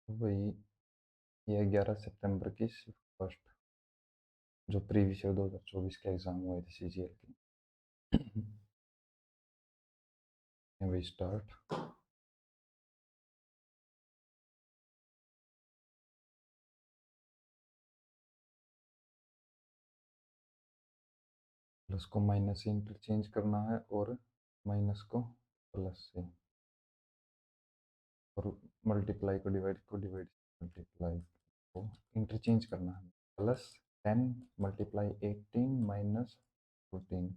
वही, ये 11 सितंबर की फर्स्ट, जो प्रीवियस ईयर 2024 के एग्जाम हुए थे सीजीएल के। वही स्टार्ट। प्लस को माइनस से इंटरचेंज करना है और माइनस को प्लस से, और मल्टीप्लाई को डिवाइड मल्टीप्लाई को इंटरचेंज करना है। +10 × 18 - 14,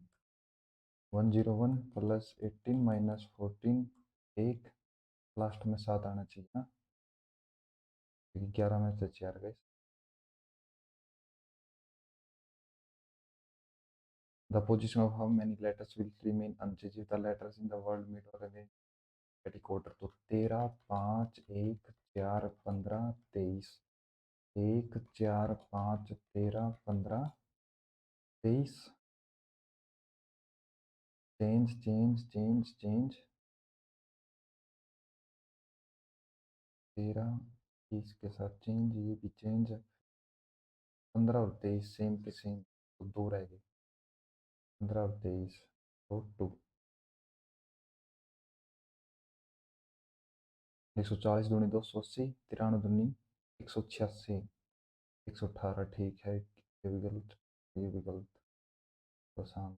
101 +18 - 14, 1, लास्ट में 7 आना चाहिए ना, क्योंकि 11 में से 4 गए। The position of how many letters will remain unchange the letters in the world meet और कैटिकोटर। तो 13, 5, 1, 4, 15, 23, 1, 4, 5, 13, 15, 23, चेंज चेंज चेंज चेंज, 13 20 के साथ चेंज, ये भी चेंज, 15 और 23 सेम के सेम, तो 2 रह गए, 15 और 23, तो 2। 140 दूनी 280, 93 दूनी 186, 118, ठीक है, ये भी गलत, ये भी गलत, तो आसान।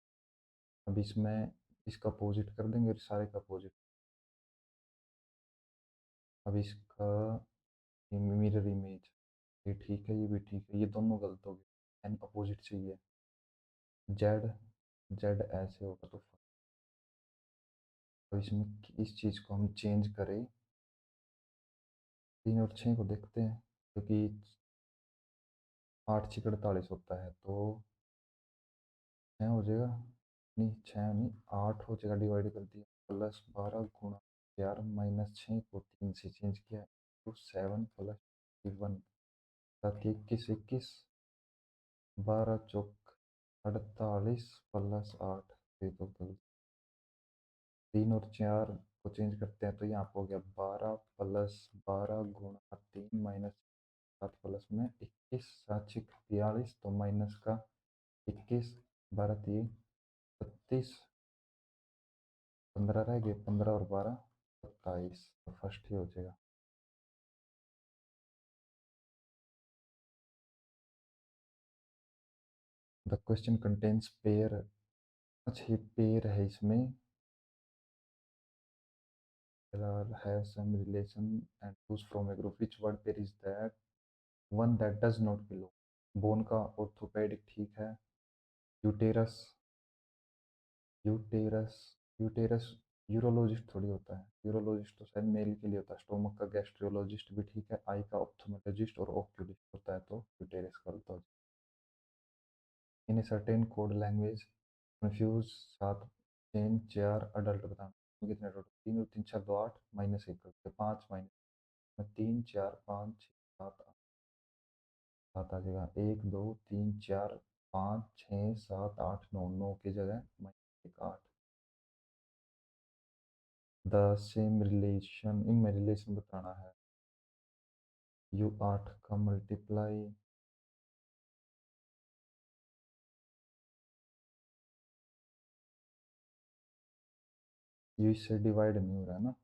अब इसमें इसका अपोजिट कर देंगे और सारे का अपोजिट। अब इसका मिरर इमेज, ये ठीक है, ये भी ठीक है, ये दोनों गलत हो गए, एन अपोजिट चाहिए। जेड, जेड ऐसे होगा तो अब इसमें इस चीज़ को हम चेंज करें, 3 और 6 को देखते हैं, क्योंकि 8 6 48 होता है, तो 6 हो जाएगा, नहीं 6 नहीं 8 हो जाएगा, डिवाइड कर दिया, +12 × 4 -6 को 3 से चेंज किया, तो 7 +1, 7 21 21, 12 चौक 48 +8, ये तो गलत। 3 और 4 को चेंज करते हैं, तो यहाँ पर हो गया 12 +12 × 3 -7 प्लस में 21, 7 6 42, तो माइनस का 21, 12 3 36, 15 रह गए, 15 और 12 27, तो फर्स्ट ही हो जाएगा। द क्वेश्चन कंटेन्स पेयर, अच्छा ये पेयर है, इसमें have some relation and choose from a group, which word pair is that one that does not belong। Bone का ऑर्थोपेडिक ठीक है, यूटेरस, यूटेरस, यूटेरस यूरोलॉजिस्ट थोड़ी होता है, यूरोलॉजिस्ट तो शायद मेल के लिए होता है, स्टोमक का गैस्ट्रोलॉजिस्ट भी ठीक है, आई का ऑप्थोमेटोलॉजिस्ट और ओक्यूलिस्ट होता है, तो यूटेरस का होता है। In a certain code language confuse 7 chain 4 adult बताना, कितने टोटल, 3 और 3 6 2 8 -1 करते 5 3 4 5 6 7 8, 7 आ जाएगा, 1 2 3 4 5 6 7 8 9, 9 की जगह -1 8। द सेम रिलेशन, इनमें रिलेशन बताना है, यू 8 का मल्टीप्लाई, यू इससे डिवाइड नहीं हो रहा है ना,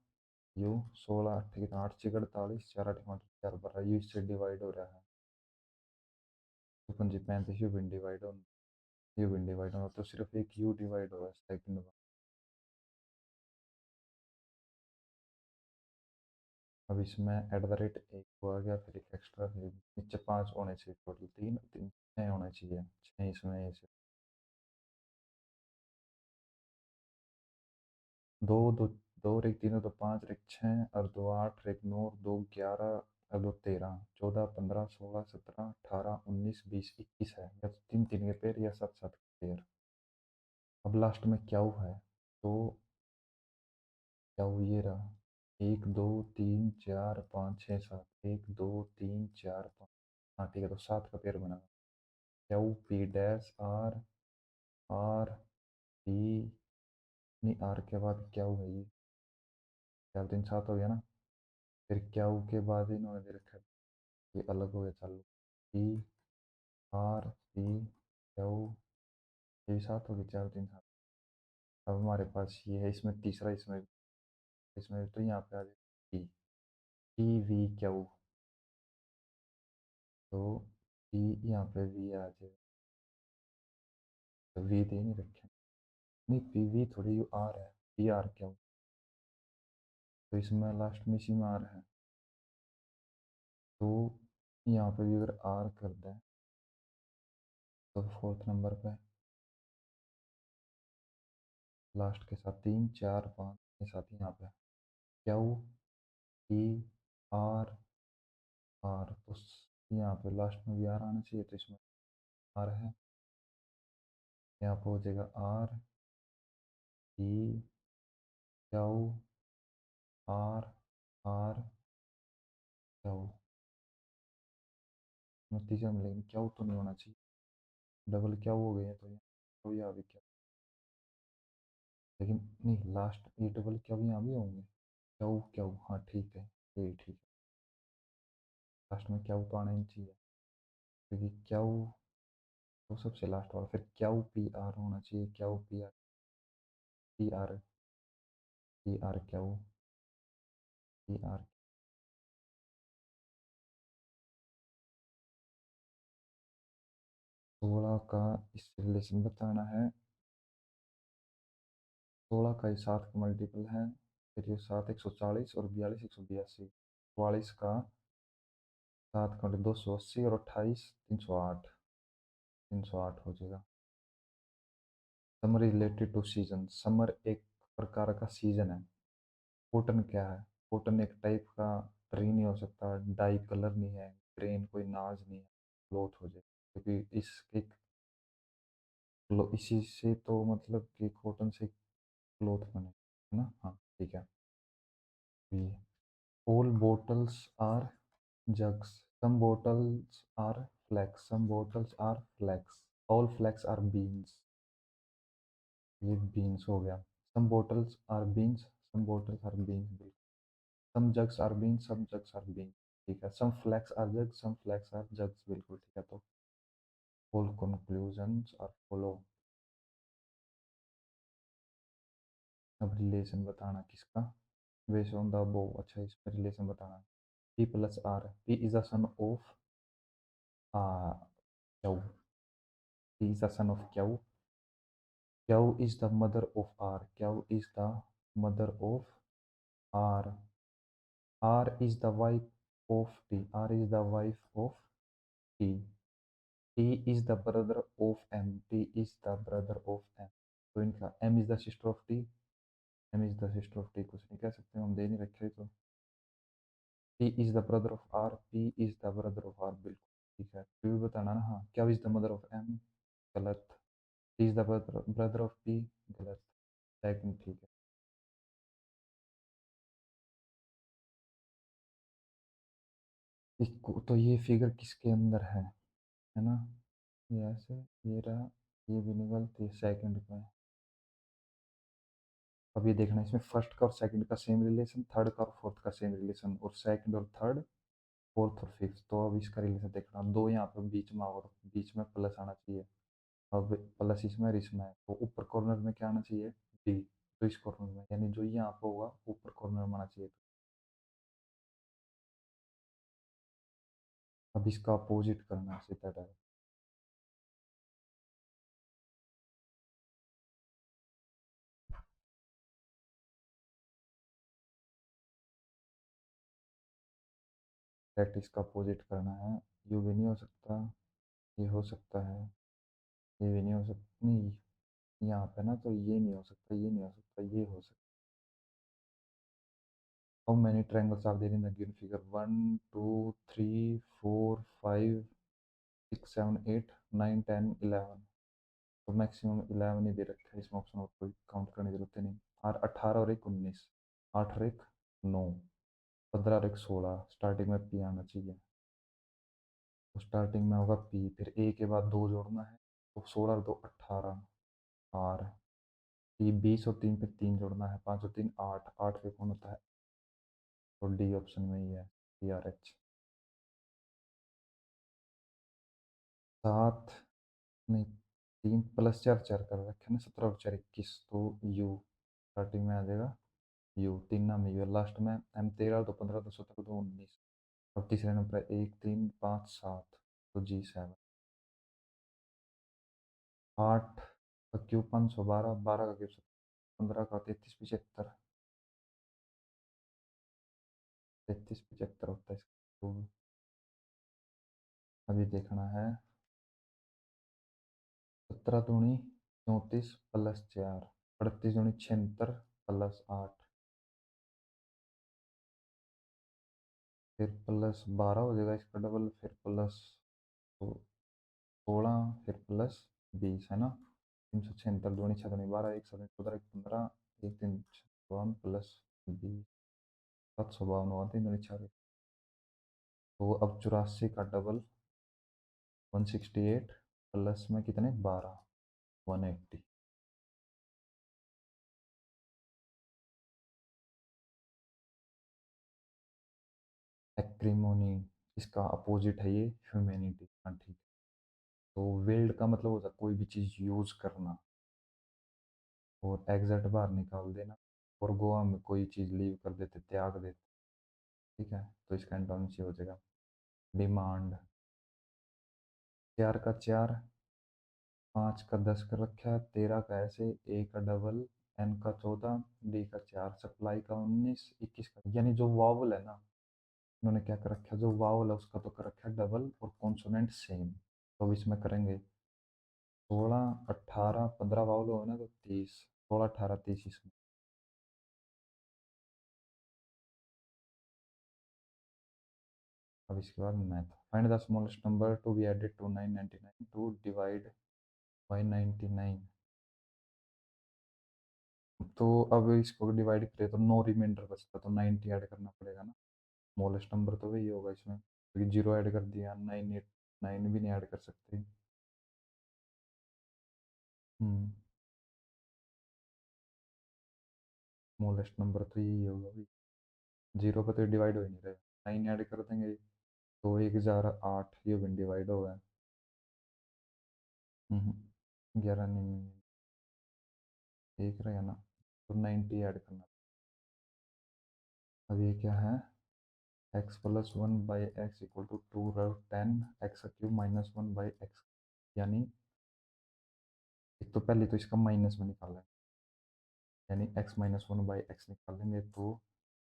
यू 16 8 कितना 8 6 48, 4 8 4 12, यू इससे डिवाइड हो रहा है, 55 35, यू बिन डिवाइड होना, तो सिर्फ एक यू डिवाइड हो रहा है सेकंड में। अब इसमें @ 1 को आ गया, फिर एक एक्स्ट्रा, फिर नीचे 5 होने चाहिए, टोटल 3 3 6 होने चाहिए, 6 इसमें ऐसे, 2 2 2 और 1 3 और 2 5 और 1 6 और 2 8 और 1 9 और 2 11 और 2 13 14 15 16 17 18 19 20 21 है, या तो 3 3 के पेयर या 7 7 के पेयर। अब लास्ट में क्या है, तो क्या ये रहा, 1 2 3 4 5 6 7, 1 2 3 4 5, हाँ ठीक है, तो 7 का पेयर बना, Q P dash R, R P, नहीं आर के बाद क्या है ये, 4 3 7 हो गया ना, फिर क्याऊ के बाद इन्होंने दे रखा है, ये अलग हो गया चालू, पी आर सी क्याऊ, ये भी सात हो गए, चार तीन सात। अब हमारे पास ये है, इसमें तीसरा, इसमें इसमें तो यहाँ पे आ जाए पी, पी वी क्याऊ, तो पी यहाँ पे वी आ जाए, तो वी दे नहीं रखे, नहीं पी वी थोड़ी आर है, पी आर क्याऊ, तो इसमें लास्ट में इसी में आर है, तो यहाँ पे भी अगर आर कर दें तो फोर्थ नंबर पे लास्ट के साथ तीन चार पाँच के साथ यहाँ पे क्यू पी आर आर, तो यहाँ पे लास्ट में भी आर आना चाहिए, तो इसमें आर है, यहाँ पे हो जाएगा R P Q R R Q, नतीजा में, लेकिन क्यू तो नहीं होना चाहिए, डबल क्यू हो गए हैं, तो यहाँ तो यहाँ भी क्या, लेकिन नहीं लास्ट ये डबल क्यू यहाँ भी होंगे, क्यू क्यू, हाँ ठीक है, ये ठीक है, लास्ट में क्यू तो आना ही चाहिए, क्योंकि क्यू तो सबसे लास्ट वाला, फिर क्यू पी आर होना चाहिए, Q P R, P R, P R Q, P R. 16 का इससे रिलेशन बताना है, 16 का ये 7 का मल्टीपल है, फिर ये 7 140 और 42 182, 44 का 7 का 280 और 28 308, 308 हो जाएगा। Summer related to season, summer एक प्रकार का सीजन है, कॉटन क्या है, कॉटन एक टाइप का ट्री नहीं हो सकता, डाई कलर नहीं है, ग्रेन कोई नाज नहीं है, क्लोथ हो जाए, क्योंकि इसके इसी से तो मतलब कि कॉटन से क्लोथ बने, है ना, हाँ ठीक है। ये all bottles are jugs, some bottles are flags, some bottles are flags, all flags are beans, ये beans हो गया, some bottles are beans, some bottles are beans, बिल्कुल, some jugs are beans, some jugs are beans, ठीक है, some flags are jugs, some flags are jugs, बिल्कुल ठीक है, तो all conclusions are follow। अब रिलेशन बताना किसका, बेस्ड ऑन द अबव, अच्छा इसमें रिलेशन बताना, P plus R, P is the son of Q, P is the son of Q, Q is the mother of R, Q is the mother of R, R is the wife of T, R is the wife of T, T is the brother of M, T is the brother of M, तो इनका M is the sister of T, M is the sister of T, कुछ नहीं कह सकते हम, दे नहीं रखे, तो P is the brother of R, P is the brother of R, बिल्कुल ठीक है, फिर भी बताना ना, हाँ Q is the mother of M, गलत, T is the brother of P, गलत, सेकंड ठीक है। इसको तो ये फिगर किसके अंदर है ना, ये ऐसे, ये रहा, ये भी नहीं गलत, ये सेकंड का है। अब ये देखना, इसमें फर्स्ट का और सेकंड का सेम रिलेशन, थर्ड का और फोर्थ का सेम रिलेशन, और सेकंड और थर्ड, फोर्थ और फिफ्थ, तो अब इसका रिलेशन देखना, दो यहाँ पर बीच में, और बीच में प्लस आना चाहिए, अब प्लस इसमें और इसमें है, तो ऊपर कॉर्नर में क्या आना चाहिए, बी, तो इस कॉर्नर में, यानी जो यहाँ पर होगा ऊपर कॉर्नर में आना चाहिए, अब इसका अपोजिट करना है सीधा डायरेक्ट, डायरेक्ट इसका अपोजिट करना है, यू भी नहीं हो सकता, ये हो सकता है, ये भी नहीं हो सकता, नहीं यहाँ पे ना, तो ये नहीं हो सकता, ये नहीं हो सकता, ये हो सकता, how many triangles are there in the given figure, 1 2 3 4 5 6 7 8 9 10 11, तो मैक्सिमम 11 ही दे रखा है इसमें ऑप्शन, और कोई काउंट करने की जरूरत ही नहीं, और 18 और एक 19, 8 और एक 9, 15 और एक 16, स्टार्टिंग में पी आना चाहिए, तो स्टार्टिंग में होगा पी, फिर ए के बाद दो जोड़ना है, तो 16 और 2 18, आर, पी 20 और 3 पे 3 जोड़ना है, 5 और 3 8, 8 पे कौन होता है, तो डी ऑप्शन में ही है, TRH। 7 नहीं, 3 + 4 4 कर रखे ना, 17 और 4 21, तो यू स्टार्टिंग में आ जाएगा। यू तीन नाम यू है, लास्ट में M 13 तो 15 तो 17 तो 19। और तीसरे नंबर पर 1 3 5 7, तो G7। 8 का क्यूब 512, 12 का क्यूब 15 का 33 75, 33 75 होता है इसका। तो अभी देखना है, 17 दूनी 34 + 4, 38 दूनी 76 + 8, फिर +12 हो जाएगा इसका डबल, फिर +16, फिर +20 है ना। 376 दूनी 6 दूनी 12, 1 7 14 15, 1 3 52 +20, 752 हुआ, 3 दूनी 4। तो अब 84 का डबल 168, प्लस में कितने 12, 180। एक्रीमोनी, इसका अपोजिट है ये ह्यूमैनिटी। हाँ ठीक है। तो वेल्ड का मतलब होता है कोई भी चीज़ यूज करना, और एग्जैक्ट बाहर निकाल देना, और गोवा में कोई चीज़ लीव कर देते, त्याग देते। ठीक है, तो इसका एंटोनिम हो जाएगा डिमांड। 4 का 4, 5 का 10 कर रखा है, 13 का ऐसे, ए का डबल, एन का 14, डी का 4, सप्लाई का 19, 21 का, यानी जो वावल है ना, उन्होंने क्या कर रखा है, जो वावल है उसका तो कर रखा है डबल, और कॉन्सोनेंट सेम। तो अब इसमें करेंगे 16 18 15 वावल हो ना, तो 30, 16 18 30 इसमें। अब इसके बाद math, find the smallest number to be added to 999 to divide by 99। तो अब इसको डिवाइड करें तो नो रिमाइंडर बचता, तो 90 ऐड करना पड़ेगा ना। स्मॉलेस्ट नंबर तो वही होगा इसमें, क्योंकि जीरो ऐड कर दिया, 9 भी नहीं ऐड कर सकते। हम्म, स्मॉलेस्ट नंबर तो यही होगा भाई, जीरो पे तो डिवाइड हो ही नहीं रहे। 9 ऐड कर देंगे तो 1008, ये भी डिवाइड हो गया। 11 नहीं, एक रहेगा ना, तो 90 ऐड करना। अब ये क्या है, x + 1/x = 2√10 x³ - 1/x, यानी एक तो पहले तो इसका माइनस में निकालें, यानी x - 1/x निकालेंगे, तो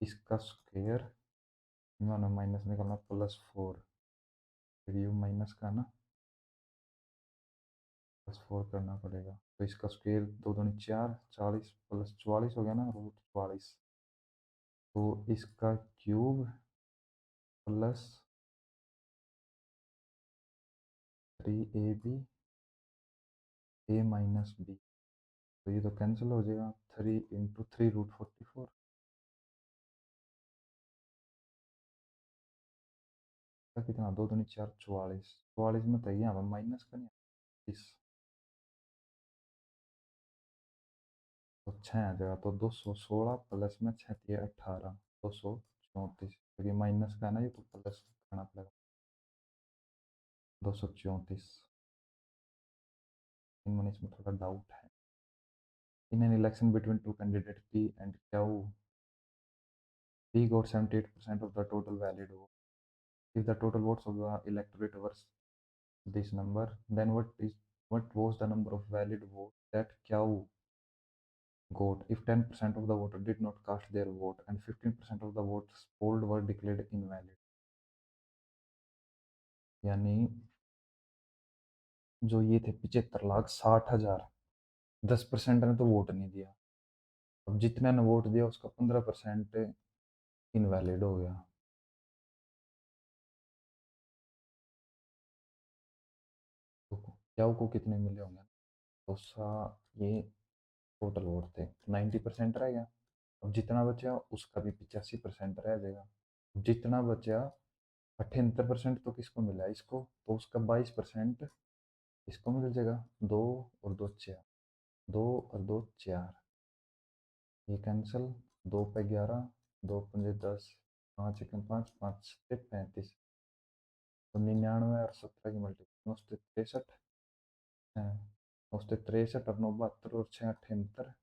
इसका स्क्वायर, माना माइनस निकालना, +4, फिर यू माइनस का ना, +4 करना पड़ेगा, तो इसका स्क्वायर 2 दूनी 4, 40 + 44 हो गया ना, √44। तो इसका क्यूब +3ab a - b, तो ये तो कैंसिल हो जाएगा, 3 × 3 √44, का कितना, 2 दूनी 4 44, 44 में तो यहाँ पर माइनस का नहीं, इस, तो 6 आ जाएगा, तो 216 प्लस में 6 × 3 = 18, 234, क्योंकि माइनस का है ना, ये तो प्लस करना पड़ेगा, 234। इनमें इसमें थोड़ा डाउट है। In an election between two candidate P and Q, P got 78% of the total valid vote. If the total votes of the electorate were this number, then what was the number of valid votes that Q got if 10% of the voter did not cast their vote and 15% of the votes polled were declared invalid? यानी जो ये थे 75,60,000, 10% ने तो vote नहीं दिया, अब जितने ने वोट दिया उसका 15% इनवैलिड हो गया। तो क्या को कितने मिले होंगे, तो ये टोटल वोट थे, 90% रह गया। अब जितना बचा उसका भी 85% रह जाएगा। जितना बचा 78% तो किसको मिला, इसको, तो उसका 22% इसको मिल जाएगा। 2 और 2 4, 2 और 2 4, ये कैंसिल, 2 पे 11, 2 × 5 = 10, पाँच एकम पाँच, पाँच सत्ते 35। तो 99 और 17 की मल्टीप्लाई उससे 63 है। उससे 63 और 9 72 और 6 78।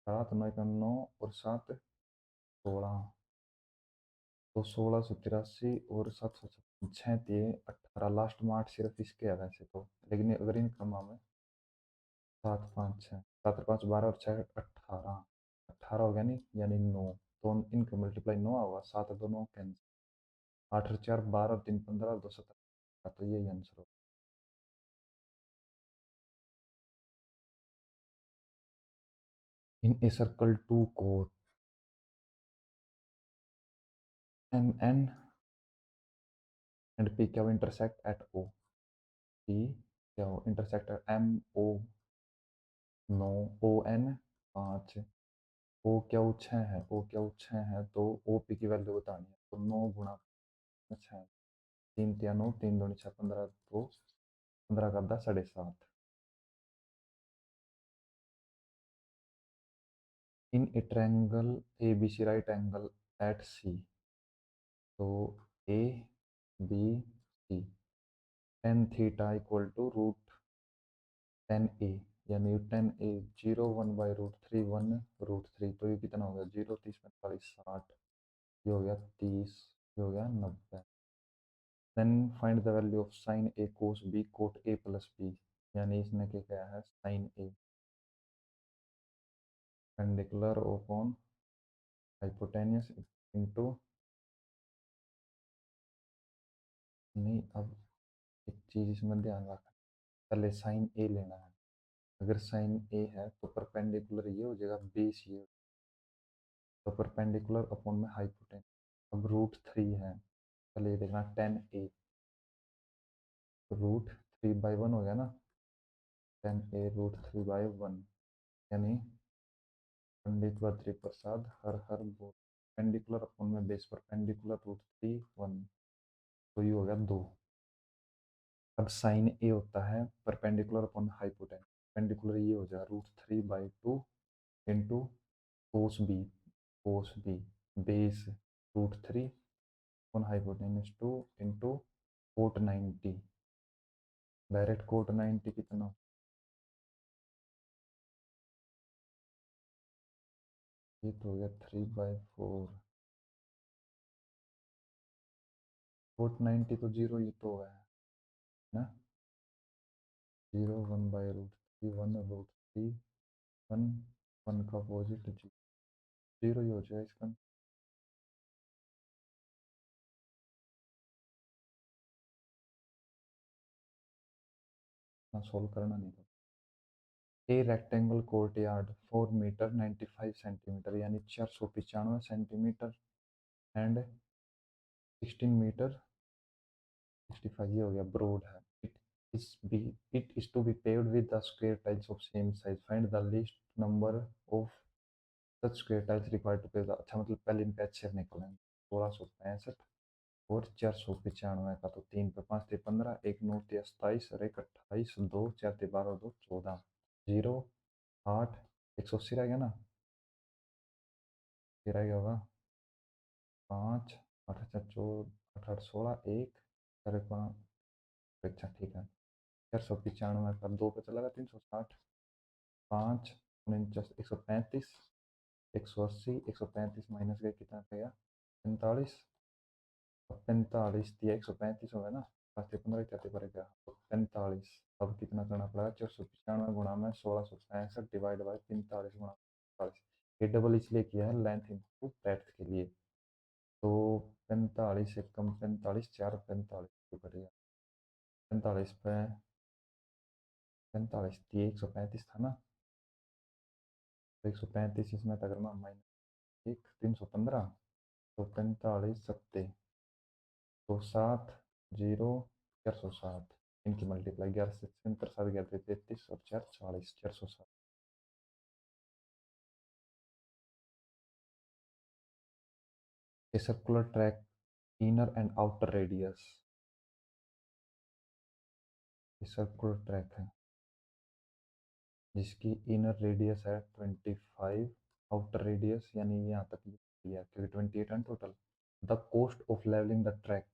7 9 का 9 और 7 16। तो 1683 और 756 छः दिए 18, लास्ट में 8 सिर्फ इसके है वैसे तो, लेकिन अगर इन क्रमों में 7 5 6, 7 5 12 और 6 18। 18 हो गया नहीं, यानी 9। तो इनका मल्टीप्लाई 9 होगा, 7 2 9 कैंसिल। 8 और 4 12 और 3 15 और 2 17। तो यही आंसर होगा। इन ए सर्कल टू कोट M N and P Q intersect at O. P Q हो intersect at M O 9, O N 5, O Q वो 6 है, ओ क्या वो 6 है, तो ओ पी की वैल्यू बतानी है। तो 9 गुणा 6, 3 तिया 9, 3 दूनी 6 15, तो 15 का 10 7.5। In a triangle A B C right angle at C. तो A B C tan theta equal to root 10 A, यानी 10 ए 0 1/√3 1√3। तो ये कितना हो गया, 0 30 45 60। ये हो गया 30, ये हो गया 90। Then find the value of sine A cos B cot A plus B. यानी इसने क्या किया है, sine A perpendicular upon hypotenuse into, नहीं अब एक चीज इसमें ध्यान रखना, पहले साइन ए लेना है। अगर साइन ए है तो परपेंडिकुलर ये हो जाएगा बेस ये, तो परपेंडिकुलर अपॉन में हाइपोटेन्यूस। अब √3 है, पहले ये देखना 10 ए, तो √3/1 हो गया ना। 10 ए √3/1, यानी पंडित बद्री प्रसाद हर हर बोल। पेंडिकुलर अपॉन में बेस परपेंडिकुलर √3 1, तो ये हो गया 2। अब साइन ए होता है परपेंडिकुलर अपॉन हाइपोटेन्यूस। पेंडिकुलर ये हो जाएगा √3/2 into cos B base √3 upon hypotenuse 2 into cot 90। Direct cot 90 कितना, ये तो हो गया 3/4। कोट 90 तो जीरो ये तो है ना, 0 1/√3 1√3 1, 1 का अपोजिट जीरो ही हो जाएगा इसका। ना सोल्व करना नहीं था। A rectangle courtyard 4 metre 95 centimetre, यानी 495 सेंटीमीटर एंड 16 मीटर 65, ये हो गया ब्रॉड है। It is to be paved with the square tiles of same size, find the least number of such square tiles required to pave. अच्छा मतलब पहले इनका अच्छे निकलेंगे। 1665 और 495 का, तो 3 पे 5 थे 15, 1 9 थे 27 और 1 28, 2 4 थे 12, 2 14, 0 8 180 रह गया ना। फिर रह गया होगा 5 8 अच्छा 4 8 8 16 1 अरे 5। अच्छा ठीक है, 495 का 2 पे चला गया 360, 5 49 135, 180 135 माइनस गया कितना रहेगा 45। अब 45 दिया 135 होगा ना, 5 15 इत्यादि पड़ेगा तो 45। अब कितना करना पड़ेगा, 495 गुणा में 1665 डिवाइड बाई 45 गुणा 45। ये डबल इसलिए किया है लेंथ इंटू ब्रेड्थ के लिए। तो 45 से कम 45 4 45 करेगा। 45 पे 45 दिए 135 था ना, तो 135 इसमें अगर मैं माइनस 1 315, तो 45 सत्ते तो 7 0 460। इनकी मल्टीप्लाई 11 से 7 11 33 और 4 40 460। A circular track inner and outer radius, ये सर्कुलर ट्रैक है जिसकी इनर रेडियस है 25, आउटर रेडियस यानी यहाँ तक लिया क्योंकि 28 है total, the cost of levelling the track.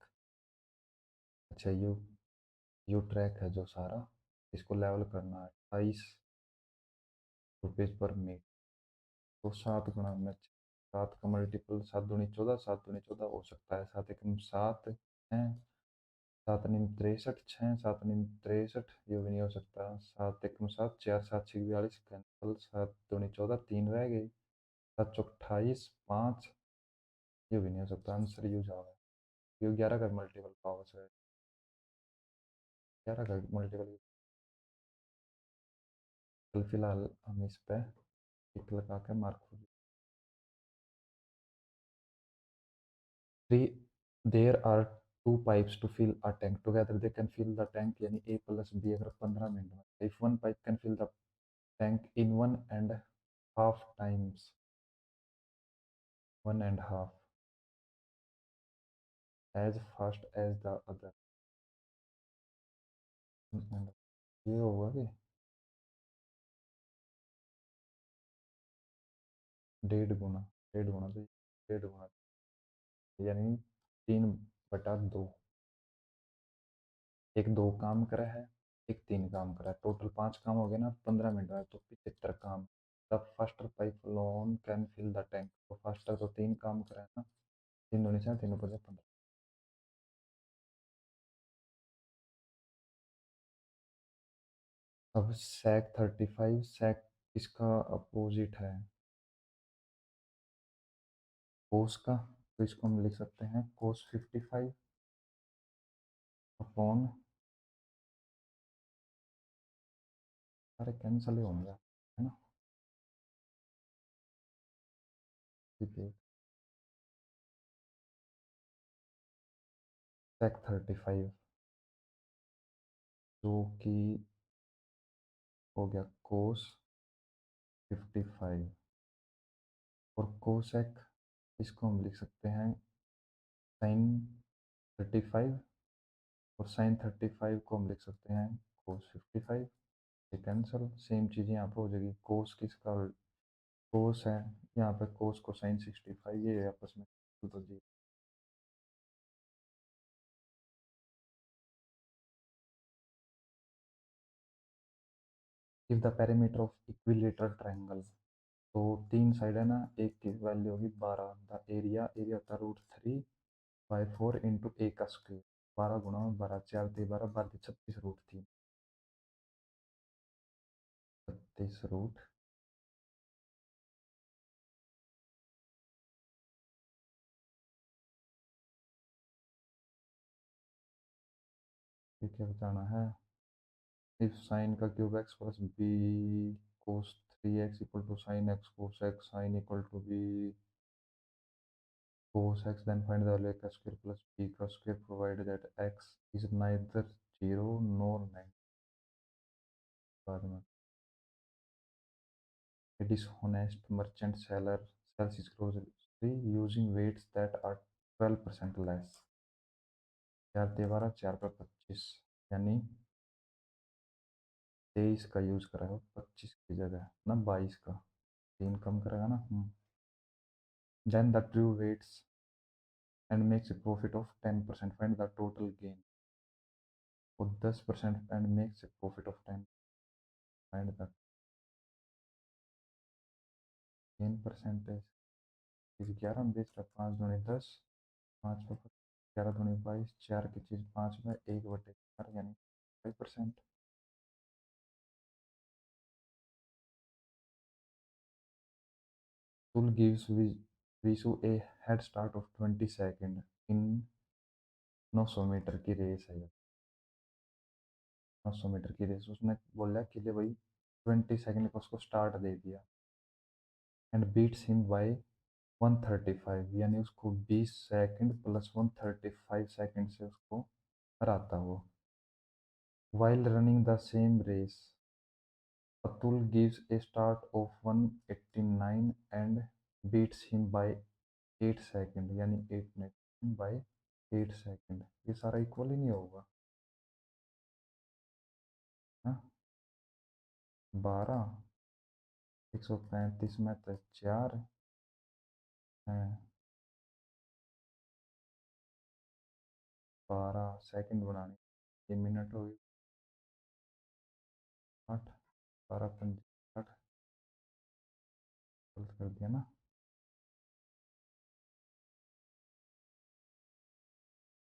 अच्छा, यू ट्रैक है जो सारा, इसको लेवल करना है 28 रुपीज़ पर मीट। तो 7 गुणा में 7 का मल्टीपल, 7 दूनी 14, 7 दूनी 14 हो सकता है, 7 एकम 7 है, 7 निम 63, 6, 7 निम 63, ये भी नहीं हो सकता, 7 एकम 7, 4 7 6 42, कैंसल, 7 दूनी 14, 3 रह गई, 7 चौक 28, 5, ये भी नहीं हो सकता, आंसर यूज आ रहा है। ये 11 का मल्टीपल पावर से, 11 का मल्टीपल। चल फिलहाल हम इस पे टिक लगा के mark. Three, there are two pipes to fill a tank. Together they can fill the tank, यानी A plus B अगर 15 मिनट में, if one pipe can fill the tank in 1.5 times, 1.5 as fast as the other, ये होगा कि 1.5 गुना, 1.5 गुना तो 1.5 गुना, यानी 3/2। एक 2 काम करा है, एक 3 काम करा है, टोटल 5 काम हो गए ना 15 मिनट में, तो 75 काम। The faster pipe alone can fill the tank, तो फास्टर तो 3 काम करा है ना, 3 दूनी 4, 3 ऊपर से 15। अब sec 35, sec इसका अपोजिट है कोस का, तो इसको हम लिख सकते हैं cos 55 अपॉन, सारे कैंसिल ही होंगे है ना, sec 35 जो कि हो गया cos 55, और कोसेक इसको हम लिख सकते हैं sin 35, और sin 35 को हम लिख सकते हैं cos 55। ये कैंसल, सेम चीज़ यहाँ पर हो जाएगी, कोस किसका, कोस है यहाँ पे, कोस को sin 65, ये आपस में तो जी। If the perimeter of equilateral triangle, तो 3 साइड है ना, एक की वैल्यू होगी 12, द एरिया, एरिया होता है √3/4 × a², 12 गुणा 12, 4 × 12, 12 × 36 √3, 36 रूट, ये क्या बताना है, इफ साइन का cube x plus B cos 3x equal to sine x cos x, sine equal to B cos x, then find the value x square plus b cos square provided that x is neither 0 nor 9। बाद में, a dishonest merchant seller sells his groceries using weights that are 12% less। 4 × 12, 4 × 25, यानी 23 का use करा है, 25 की जगह ना 22 का, 3 कम करेगा ना। then the true weights and makes a profit of 10%, find the total gain, और 10% and makes a profit of 10, find the gain percentage इस 11 में बेच रहा, 5 दूनी 10, 5 पर 11 दूनी 22, 4 की चीज़ 5 में, 1/4, यानी 5%। Tool gives Visu a head start of 20 second in 900 metre की रेस है, 900 मीटर की रेस उसने बोला कि ले भाई 20 सेकेंड का उसको स्टार्ट दे दिया, एंड बीट्स हिम बाय 135, यानी उसको 20 सेकेंड प्लस 135 सेकेंड से उसको हराता वो, while running the same race Atul gives a start of 189 and beats him by 8 second, यानी 8 मिनट बाय 8 सेकेंड, ये सारा इक्वल ही नहीं होगा ना, 12, 135 में तो 4 है, 12 सेकंड बनानी, ये मिनट हो गई। 8, 12 पंजी 60, गलत कर दिया ना।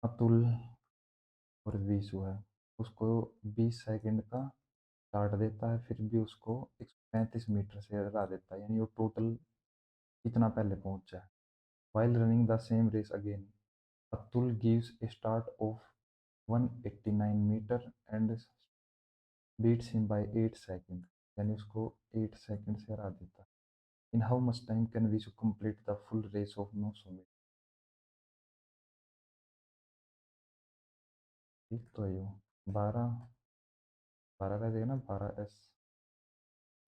अतुल और विशु है, उसको 20 सेकंड का टार्ट देता है, फिर भी उसको 135 मीटर से हरा देता है, यानी वो टोटल कितना पहले पहुंचा है। While running the same race again, Atul gives a start of 189 metre and beats him by 8 second, यानी उसको 8 सेकंड से हरा देता है। In how much time can we complete the full race of 900 metre. ठीक तो है, 12 12 का देगा ना, 12s,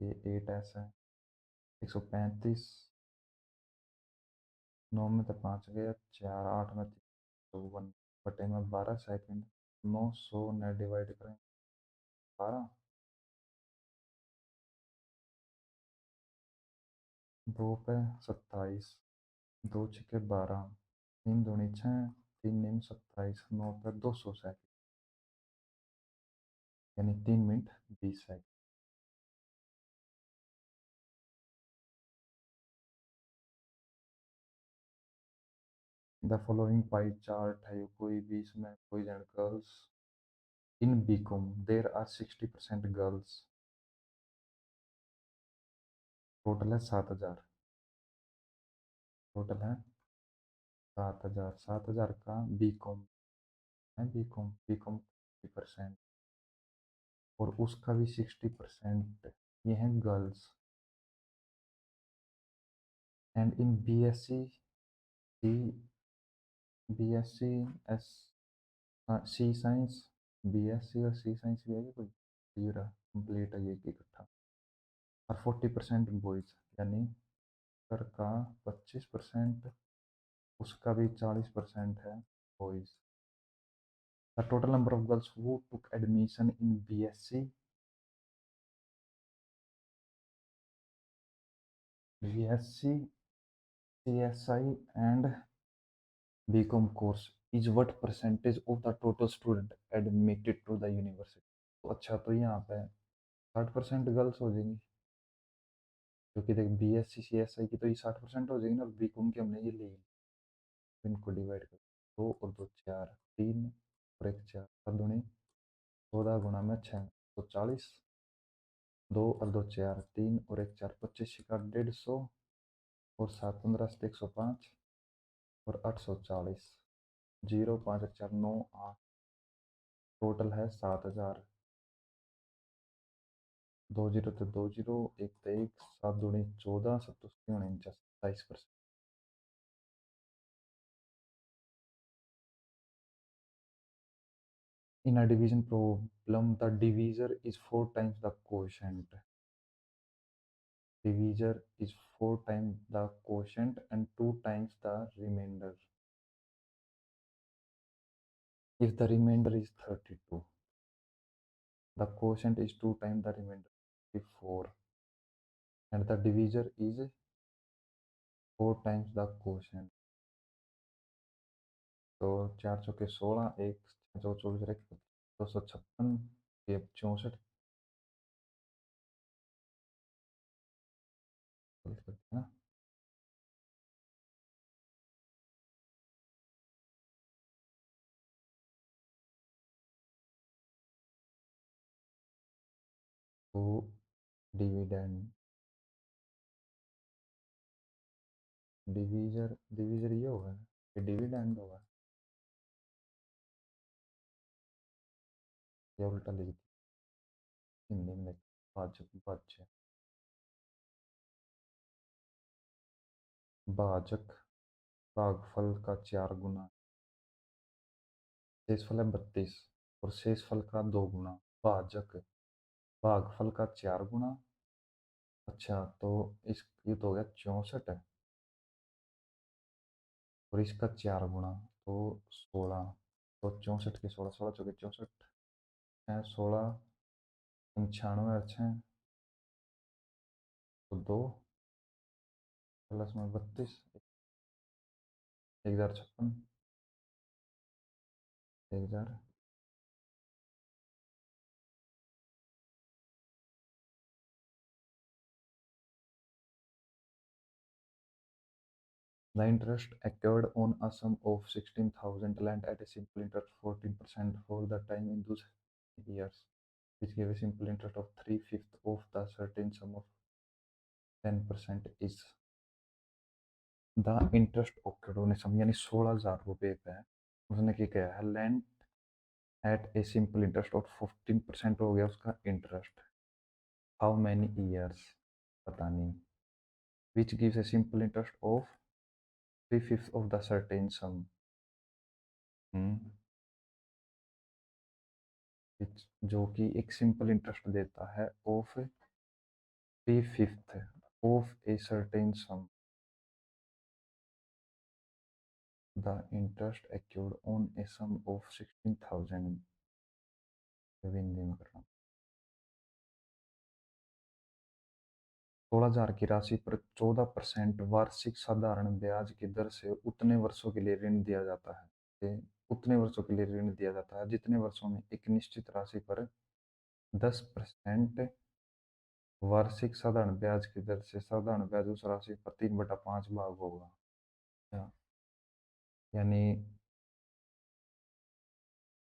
ये 8s है, 135, 9 में तो 5 गया, 4 8 में 54 बटे में 12 सेकंड, 900 ने डिवाइड करें 12, 2 पे 27, 2 6 12, 3 दूनी 6, 3 9 27, 9 पे 200 सेकंड, यानी 3 minute 20 second. The following pie chart है, कोई भी इसमें कोई and girls in BCom there are 60% girls, total है 7,000, टोटल है 7,000, 7,000 का बीकॉम है, बीकॉम 50% और उसका भी 60%, ये हैं girls. And in B S C S C science, B S C और सी साइंस भी है कोई, ये रहा कंप्लीट है ये इकट्ठा। और 40% बॉयज, यानी सर का 25%, उसका भी 40% है boys. The total number of girls who took admission in B S C C S I and BCom course is what percentage of the total student admitted to the university. तो अच्छा, तो यहाँ पे 60% girls हो जाएंगी, क्योंकि देख B S C C S I की तो ये 60% हो जाएगी ना, और बीकॉम की हमने ये ली, तो इनको डिवाइड कर, 2 और 2 4, 3 और 1 4 दूनी 14 गुणा में 6 तो 40, 2 और 2 4, 3 और 1 4, 25 का 150, और 7 15 105, और 840, 0 5 1 4 9 8, टोटल है 7,000। 2 जीरो तो 2 जीरो, 1 तो 1, 7 दूनी 14, 7 27%। In a division problem, the divisor is 4 times the quotient. Divisor is 4 times the quotient and 2 times the remainder. If the remainder is 32, the quotient is 2 times the remainder, 4, and the divisor is 4 times the quotient. तो 4 चौके 16, 1 6 24, 256, ये 64 करते हैं ना। तो dividend, divisor divisor ये होगा, ये डिविडेंड होगा, या उल्टा लिख दिया हिंदी में, भाजक भाज्य, भाजक भागफल का 4 गुना, शेषफल है 32, और शेषफल का 2 गुना, भाजक भागफल का 4 गुना। अच्छा, तो इस ये तो हो गया 64 है, और इसका 4 गुना, तो 16, तो 64 के 16, 16 चौके 64 है, 16 95 अच्छे हैं, तो 2 प्लस में 32, 1056, 1000। The interest accrued on a sum of 16,000 lent at a simple interest 14% for the time in those years, which gave a simple interest of 3/5 of the certain sum of 10% is the interest accrued on a sum, यानी 16,000 रुपये पे उसने क्या किया है, lent at a simple interest और 14% हो गया उसका इंटरेस्ट। हाउ मैनी ईयर्स पता नहीं। Which gives a simple interest of 3/5 of the certain sum। जो कि एक सिंपल इंटरेस्ट देता है of 3/5 of a certain sum. The interest accrued on a sum of 16,000। Hindi में कर रहा हूँ। 16,000 की राशि पर 14% वार्षिक साधारण ब्याज की दर से उतने वर्षों के लिए ऋण दिया जाता है। उतने वर्षों के लिए ऋण दिया जाता है जितने वर्षों में एक निश्चित राशि पर 10% वार्षिक साधारण ब्याज की दर से साधारण ब्याज उस राशि पर 3/5 भाग होगा। अच्छा, यानी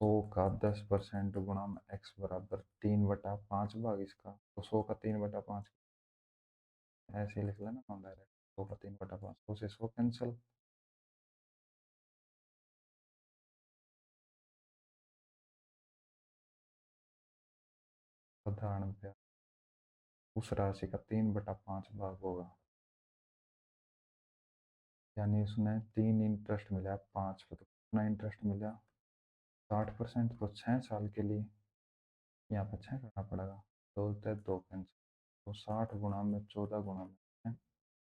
100 का 10% गुणा में x बराबर 3/5 भाग इसका, तो 100 का 3/5 ऐसे ही लिख लेना नॉन डायरेक्ट। 100 का 3/5, 100 से 100 कैंसिल। साधारण ब्याज उस राशि का 3/5 भाग होगा, यानी उसने 3 इंटरेस्ट मिला 5 पे, तो कितना इंटरेस्ट मिला 60%, तो 6 साल के लिए यहाँ पे 6 करना पड़ेगा। 2 कैंसिल, तो 60 गुणा में 14 गुणा में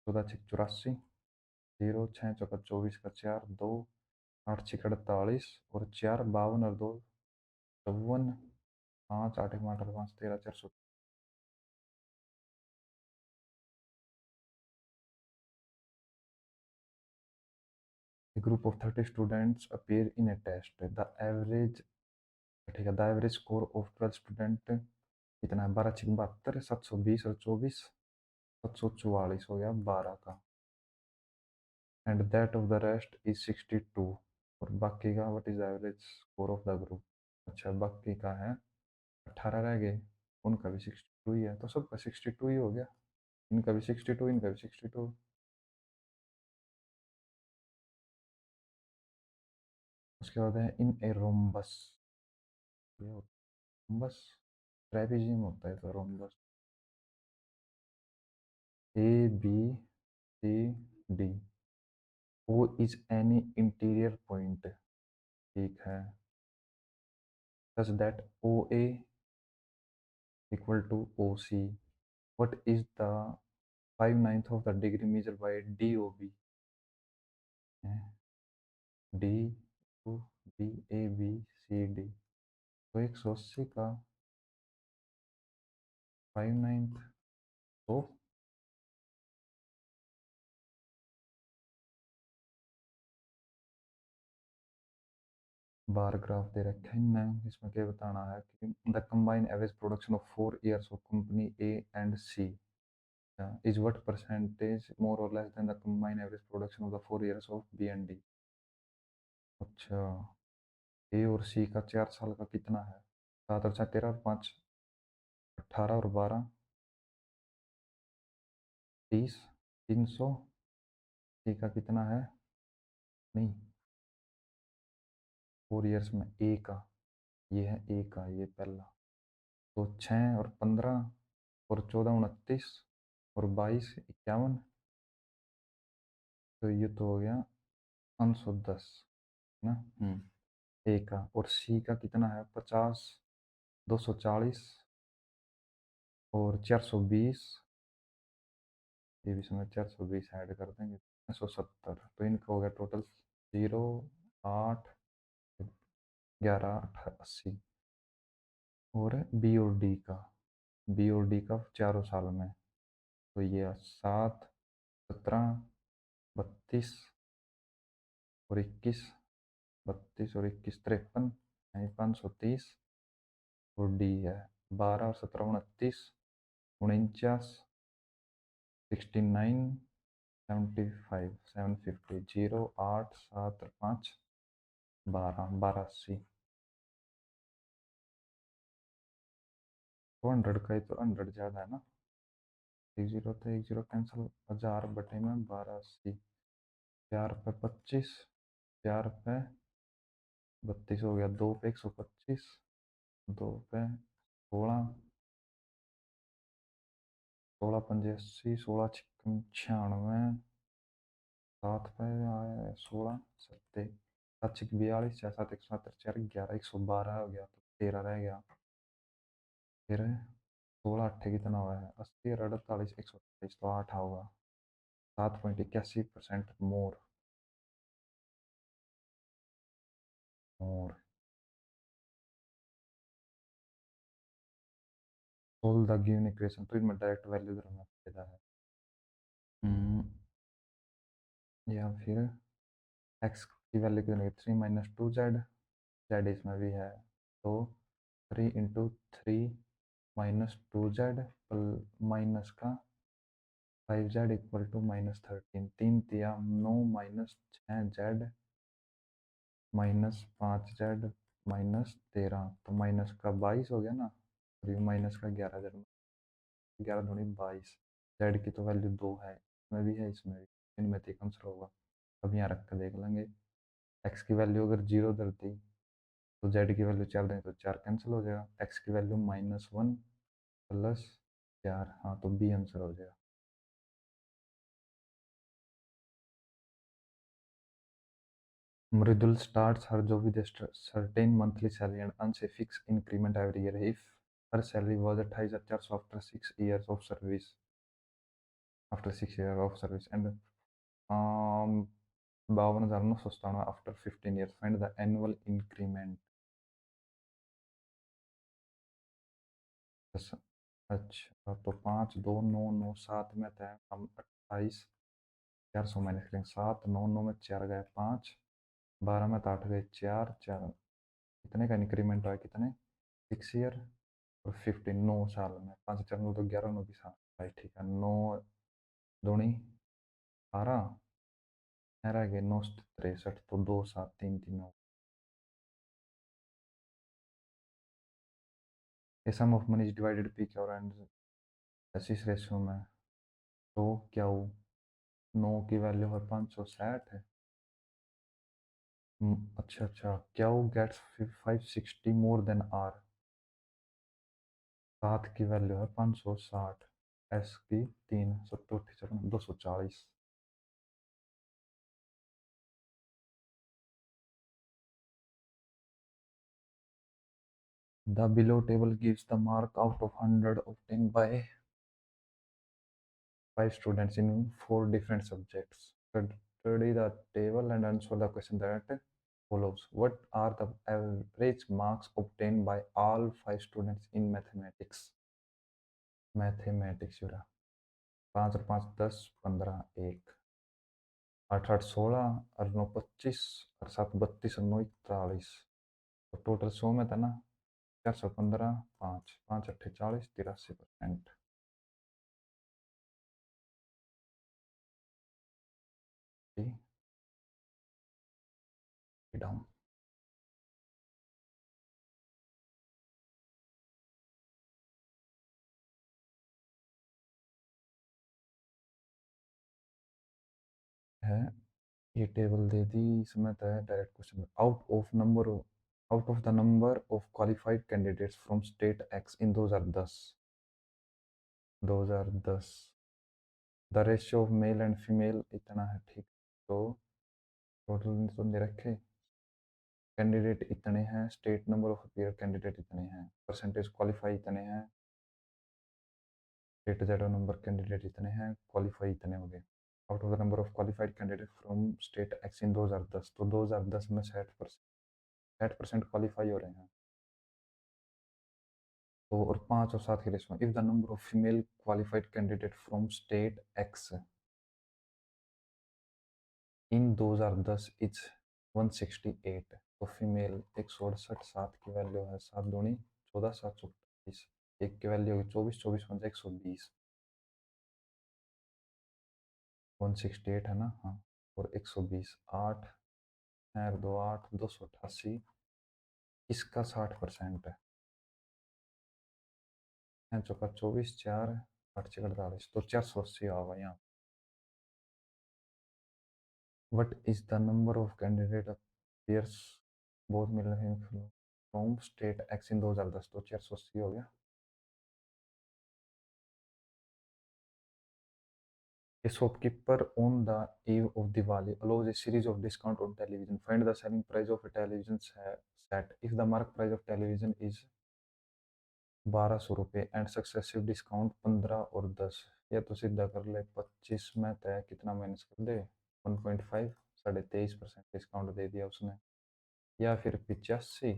14 6 84, 0 6 चौका 24 का 4 2 8 6 48 और 4 52 और 2 54, 5 8 1 8 5 13 400। A group of 30 students appear in a test. The average, ठीक है, the average score of 12 student कितना है, 12 6 72, 720 और 24 744 हो गया 12 का। And that of the rest is 62, और बाकी का what is the average score of the group. अच्छा, बाकी का है 18 रह गए, उनका भी 62 ही है, तो सबका 62 ही हो गया। इनका भी 62, इनका भी 62। उसके बाद है इन ए रोम्बस, ये रोम्बस ट्रेपेजियम होता है, तो rhombus A B C D, O is any interior point, ठीक है, such that OA equal to OC. What is the 5/9 of the degree measured by DOB? D to B A B C D, तो 180 का 5/9, तो bar graph दे रखे हैं इनमें, इसमें क्या बताना है कि the combine average production of 4 years of company A and C is what percentage more or less than the combined average production of the 4 years of B and D। अच्छा, ए और सी का 4 साल का कितना है, 7 और 4 13 और 5 18 और 12 30, 300। सी का कितना है, नहीं 4 years में ए का, ये है ए का, ये पहला, तो 6 और 15 और 14 29 और 22 51, तो ये तो हो गया 510 ना। ए का, और सी का कितना है 50, 240 और 420, ये भी इसमें 420 ऐड कर देंगे 670, तो इनका हो गया टोटल 0 8 11 80। और बी और डी का, बी और डी का चारों साल में, तो ये 7 17 32 और 21 32 और 21 53, 530 और डी है 12 और 17 29, 49, 69, 75, 750, 0 8 7 5 12, 1280। 200 का ही तो 100 ज़्यादा है ना। एक जीरो तो एक जीरो कैंसिल, 1000/1280, 4 पे 25, 4 पे 32 हो गया, 2 पे 125, 2 पे 16, 16 पंजे 80, 16 छिक्कम 96, 7 पे 16 7 छिक 42, 6 7 170, 4 11 112 हो गया, तो 13 रह गया। फिर 16 8 कितना हुआ है, 80 और 48 128, तो 8 होगा। 7.81% मोर। मोर सोल्व द गिवन इक्वेशन, तो इनमें डायरेक्ट वैल्यू रखना फायदा है। या फिर एक्स की वैल्यू कितनी है, 3 - 2 जेड, जेड इसमें भी है, तो 3 × 3 - 2 जेड माइनस का 5 Z equal to -13, 3 × 3 = 9, -6 Z -5 Z -13, तो माइनस का 22 हो गया ना, और ये माइनस का 11 जेड, 11 दूनी 22। जेड की तो वैल्यू 2 है, इसमें भी है इसमें भी, इनमें से एक आंसर होगा। अब यहाँ रख कर देख लेंगे। एक्स की वैल्यू अगर 0 धर दी तो जेड की वैल्यू 4 दें तो 4 कैंसिल हो जाएगा। एक्स की वैल्यू -1 +4, हाँ तो बी आंसर हो जाएगा। Mridul starts her job with a certain monthly salary and earns a fixed increment every year. If her salary was 28,400 after 6 years of service, and 52,997 after 15 years, find the annual increment. अच्छा तो 5 2 9 9 7 में था हम 28,400 minus करेंगे, 7 9 9 में 4 गए 5, 12 में तो 8 गए 4 4, कितने का इंक्रीमेंट हुआ, कितने 6 ईयर और 15, 9 साल में, 5 4 9 तो 11 9 की साल भाई, ठीक है। 9 दूनी 12 रह गए 9 63, तो 2 7 3 3 9। A sum of money is divided P Q and ऐसी रेशियो में, तो क्या हो 9 की वैल्यू है 560 है। अच्छा अच्छा, क्या वो गेट्स 560 मोर देन आर, 7 की वैल्यू है 560, एस की 3 7 240। The below table gives the mark out of 100 obtained by 5 students in 4 different subjects. Study the table and answer the question that follows. What are the average marks obtained by all 5 students in mathematics? Mathematics जुड़ा 5 और 5 10 15 1, 8 8 16 और 9 25 और 7 32 और 9 41, तो total 100 में था ना, 415 5 5 8 40 83%। Down है, ये टेबल दे दी, इसमें तो है direct question, out of the number of qualified candidates from state X in 2010 the ratio of male and female इतना है, ठीक, तो टोटल तो दे रखे, कैंडिडेट इतने हैं, state number of appear candidate इतने हैं, परसेंटेज क्वालिफाई इतने हैं, स्टेट जेडो नंबर कैंडिडेट इतने हैं, क्वालिफाई इतने हो गए। Out of the number of qualified candidate from state X in 2010, तो 2010 में 60% क्वालिफाई हो रहे हैं, तो और 5 और 7 के ratio, if the number of female qualified candidate from state X in 2010 is 168 तो फीमेल 168, 7 की वैल्यू है 7 दूनी 14, 728, एक की वैल्यू होगी 24, 24 × 120, 168 है ना, हाँ। और 120, 8 है, 28, 288, इसका 60% है चौका 24, 4, 8 6 48, तो 480 होगा यहाँ। What is the number of candidate appears both मिल फ्रॉम स्टेट एक्स इन 2010, तो 480 हो गया। A shopkeeper on the eve of Diwali allows a series of discount on television. Find the selling price of a television set if the mark price of television is 1200 रुपये and successive discount 15 और 10। या तो सीधा कर ले, 25 में तय कितना माइनस कर दे, 1.5, 23.5% डिस्काउंट दे दिया उसने। या फिर 85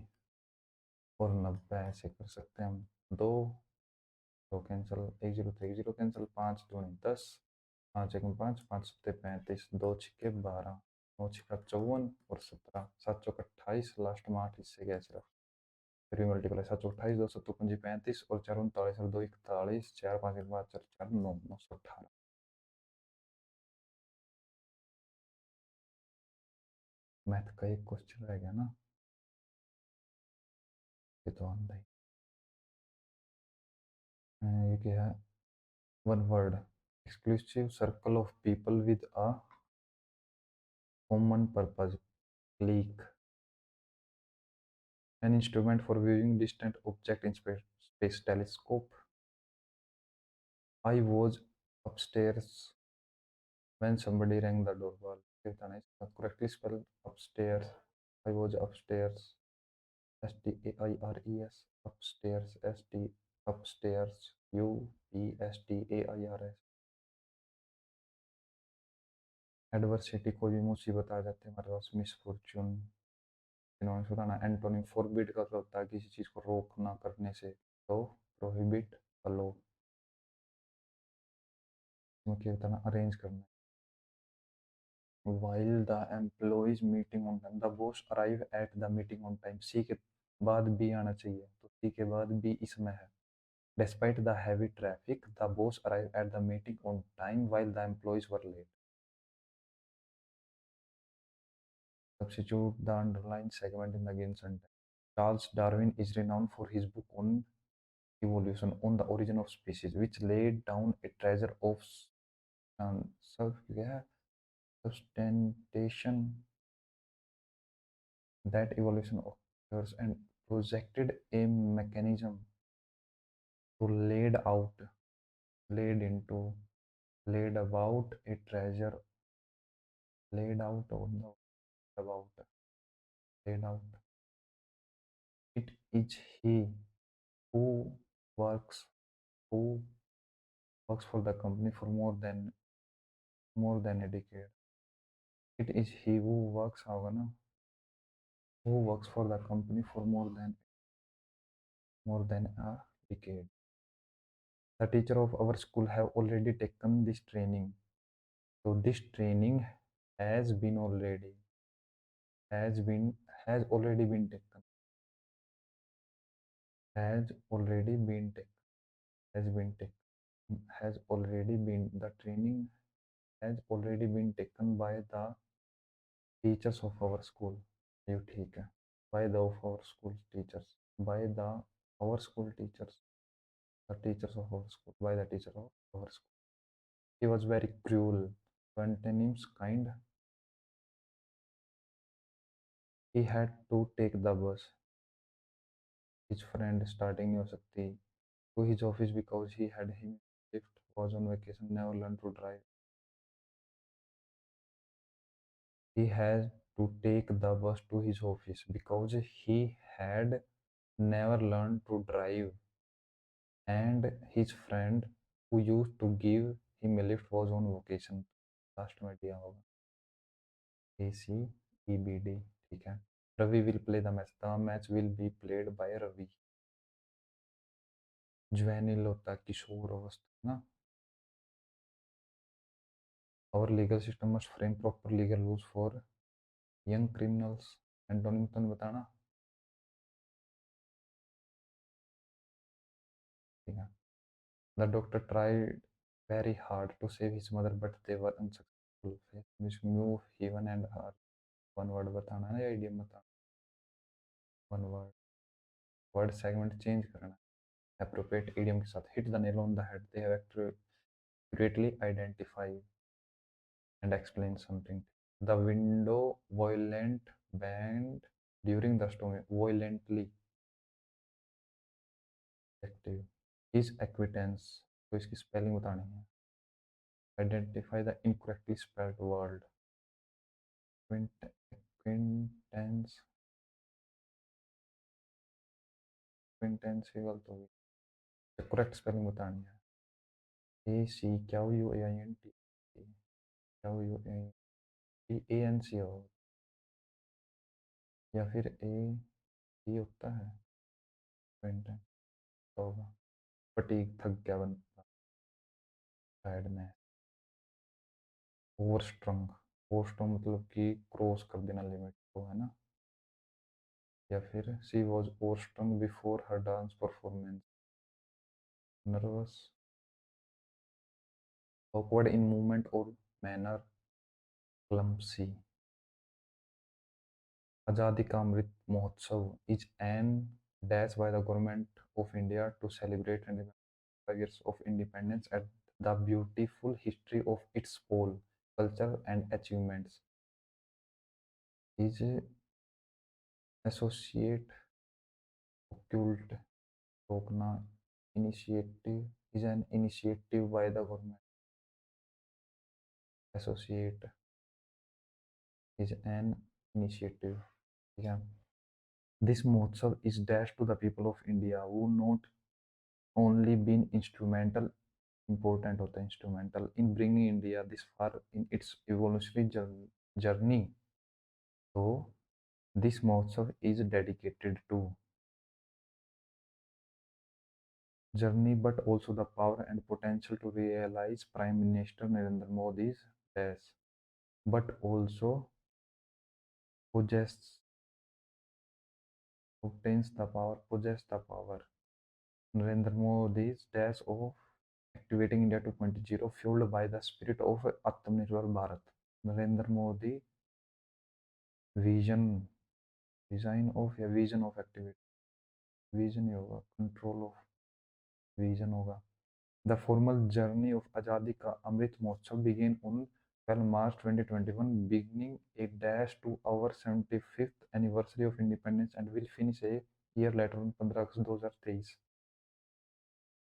और 90 ऐसे कर सकते हैं हम। दो दो कैंसिल, 1 0 तो 1 0 कैंसिल, 5 दूनी 10, 5 1 5, 5 7 35, 2 6 12, 9 6 54 और 17, 7 चौक 28, लास्ट में 8 इससे गया सिर्फ। फिर भी मल्टीपल है, 7 चौक 28, 2 7 35 और 4 39 और 2 41, 4 5 1 5 4 4 9, 918। मैथ का एक क्वेश्चन रह गया ना, ये तो आंदा ही। ये क्या है, one word, exclusive circle of people with a common purpose, click, an instrument for viewing distant object in space telescope. I was upstairs when somebody rang the doorbell. Kirtana is correctly spelled upstairs. I was upstairs. Stairs. Upstairs. Upstairs. Upstairs. Adversity, कोई भी मुसीबत आ जाती है हमारे पास, misfortune. इन्होंने सुना antonym forbid का क्या होता है, किसी चीज को रोकना करने से, तो प्रोहिबिट, अलो। इसमें क्या होता है ना, अरेंज करना। while the employees meeting on time, the boss arrive at the meeting on time, सी के बाद बी आना चाहिए, तो सी के बाद बी इसमें है। despite the heavy traffic the boss arrived at the meeting on time while the employees were late. Substitute the underlined segment in the given sentence. Charles Darwin is renowned for his book on evolution, on the origin of species, which laid down a treasure of substantiation that evolution occurs and projected a mechanism to laid into, laid about a treasure, laid out on the about, laid out. It is he who works who works for the company for more than a decade. It is he who works होगा ना, who works for the company for more than a decade. The teacher of our school have already taken this training. So this training has been already has been has already been taken has already been taken has been taken has already been the training has already been taken by the teachers of our school. ये ठीक है, by the of our school teachers, by the our school teachers, the teachers of our school, by the teacher of our school. He was very cruel, antonyms kind. He had to take the bus, his friend starting नहीं हो सकती, to his office because he had him lift, was on vacation, never learned to drive. He has to take the bus to his office because he had never learned to drive, and his friend who used to give him a lift was on vacation. Last में दिया होगा ACEBD, ठीक है। Ravi will play the match, the match will be played by Ravi. Juvenile होता है किशोर अवस्था ना। Our legal system must frame proper legal rules for young criminals antonym तो नहीं बताना, ठीक है। The doctor tried very hard to save his mother but they were unsuccessful. Which move heaven and earth. One word बताना है ना या idiom बताना? One word segment change करना है appropriate idiom के साथ. Hit the nail on the head. They have accurately identified and explained something. The window violent banged during the storm. Violently active. His acquittance. तो इसकी spelling बतानी है. Identify the incorrectly spelled word. Acquaintance. Acquaintance ही गलत होगी. Correct spelling बतानी है. ACQUANT हो या फिर A होता है. acquaintance होगा. फटीग थक गया बंदा. टायर्डनेस. ओवरस्ट्रंग. ओवरस्ट्रंग मतलब कि क्रॉस कर देना लिमिट को, है ना. या फिर she was overstrung before her dance performance. Nervous. awkward in movement or manner. clumsy. आज़ादी का अमृत महोत्सव is an dash by the government of India to celebrate and 5 years of independence and the beautiful history of its whole culture and achievements. Is associate occult रोकना. Initiative is an initiative by the government. Associate is an initiative. Yeah. This Mahotsav is dashed to the people of India who not only been instrumental, important होता है instrumental, in bringing India this far in its evolutionary journey. So this Mahotsav is dedicated to journey but also the power and potential to realize Prime Minister Narendra Modi's dash, but also possess possess the power. Narendra Modi's dash of activating India 2.0 fueled by the spirit of Atmanirbhar Bharat. Narendra Modi vision vision of activity. Vision ही होगा. Control of vision होगा. The formal journey of Azadi ka Amrit Mahotsav begin on 12 March 2021 beginning a dash to our 75th anniversary of independence and will finish a year later on 15 August 2023.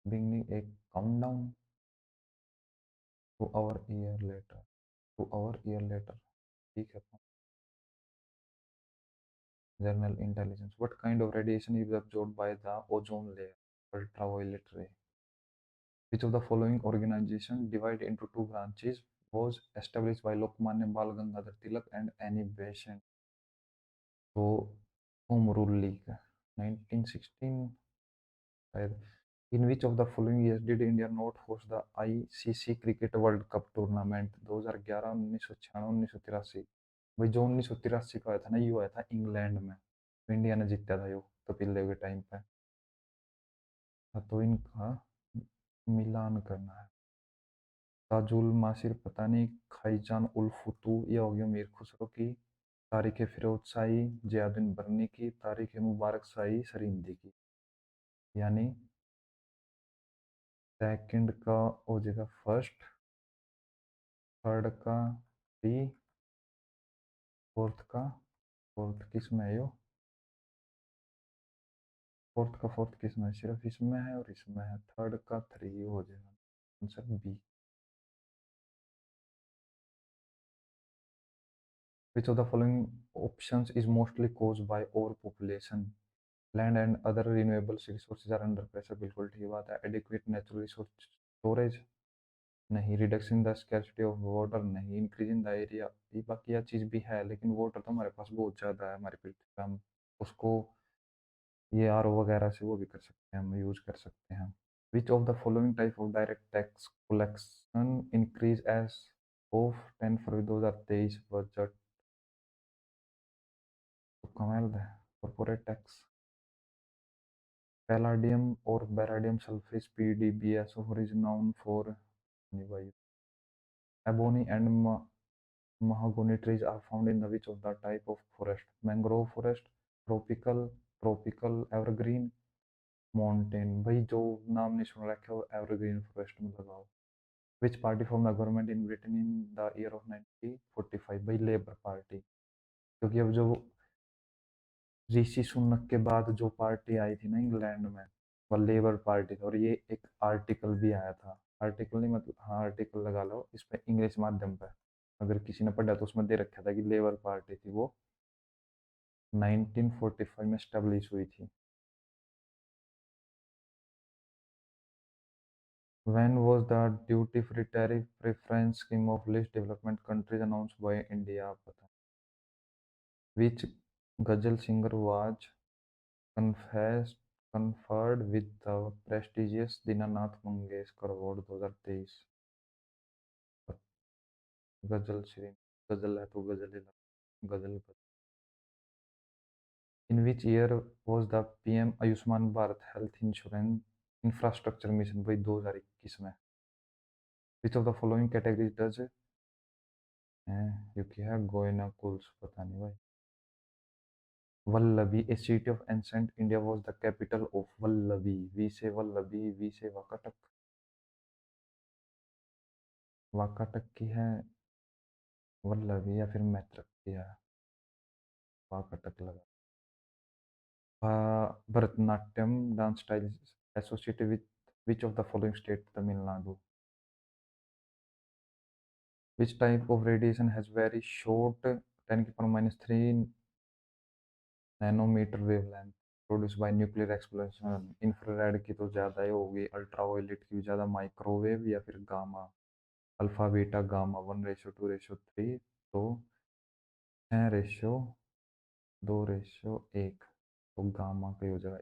Beginning a countdown to our year later. ठीक है. General intelligence. What kind of radiation is absorbed by the ozone layer? Ultraviolet ray. Which of the following organization divided into two branches was established by Lokmanya Bal Gangadhar Tilak and Annie Besant? So, Home Rule League, 1916. In which of the following years did India not host the ICC Cricket World Cup tournament? 2011, 1996, 1983. भाई जो 1983 का आया था ना, ये आया था England में. इंडिया ने जीता था यो कपिल देव के टाइम पे. हाँ, तो इनका मिलान करना है. ताजुल मासिर पता नहीं खाईजान उल फुतू या हो गया मीर खुसरो की. तारीख फिरोज शाही जियादुद्दीन बर्नी की. तारीख मुबारक शाही सरिंदी की. यानी सेकंड का हो जाएगा फर्स्ट, थर्ड का थ्री, फोर्थ किस में है यो. फोर्थ किस में है, सिर्फ इसमें है और इसमें है. थर्ड का थ्री हो जाएगा. Answer B. Which of the following options is mostly caused by overpopulation? Land and other renewable resources are under pressure. बिल्कुल ठीक बात है. Adequate natural resource storage नहीं. Reduction in the scarcity of water नहीं. Increase in the area, ये बाकी यह चीज़ भी है, लेकिन वाटर तो हमारे पास बहुत ज़्यादा है हमारी पृथ्वी पे. हम उसको ये आर वगैरह से वो भी कर सकते हैं, हम यूज कर सकते हैं. Which of the following type of direct tax collection increase as of 10 February 2023 budget? कमाल है। कॉर्पोरेट टैक्स, पैलाडियम और बेराडियम sulphate PDBSO is known for भाई, ebony and mahogany trees are found in the which of the type of forest? Mangrove forest, tropical evergreen, mountain। भाई जो नाम नहीं सुन रखा वो एवरग्रीन फॉरेस्ट में लगाओ। विच party form the government in Britain in the year of 1945? भाई labour party. क्योंकि अब जो ऋषि सुनक के बाद जो पार्टी आई थी ना इंग्लैंड में, वो लेबर पार्टी थी। और ये एक आर्टिकल भी आया था, आर्टिकल नहीं मतलब हाँ आर्टिकल लगा लो इस पे इंग्लिश माध्यम पे, अगर किसी ने पढ़ा तो उसमें दे रखा था कि लेबर पार्टी थी वो 1945 में स्टेब्लिश हुई थी। When was the duty-free tariff preference scheme of least development countries announced by India? पता which ghazal singer was confessed conferred with the prestigious Dinanath Mangeshkar Award 2023? गजल श्री, गजल है तो गजल ही गजल। In which year was the PM Ayushman Bharat health insurance infrastructure mission? भाई 2021 में। Which of the following categories does है ये क्या है? गोयना कुल्स पता नहीं भाई। Vallavi, a city of ancient India, was the capital of Vallavi. V से वल्लभी, V से वाकाटक, वाकाटक की है वल्लभी या फिर मैत्रक की है? वाकाटक लगा। Bharatanatyam dance style associated with which of the following state? Tamil Nadu. Which type of radiation has very short 10 की power -3 nanometre wavelength produce by nuclear explosion? Infrared की तो ज़्यादा ही होगी, अल्ट्रावायलेट की भी ज़्यादा, माइक्रोवेव या फिर गामा? अल्फा बीटा गामा 1:2:3, तो है रेशियो 2:1, तो गामा का ही हो जाएगा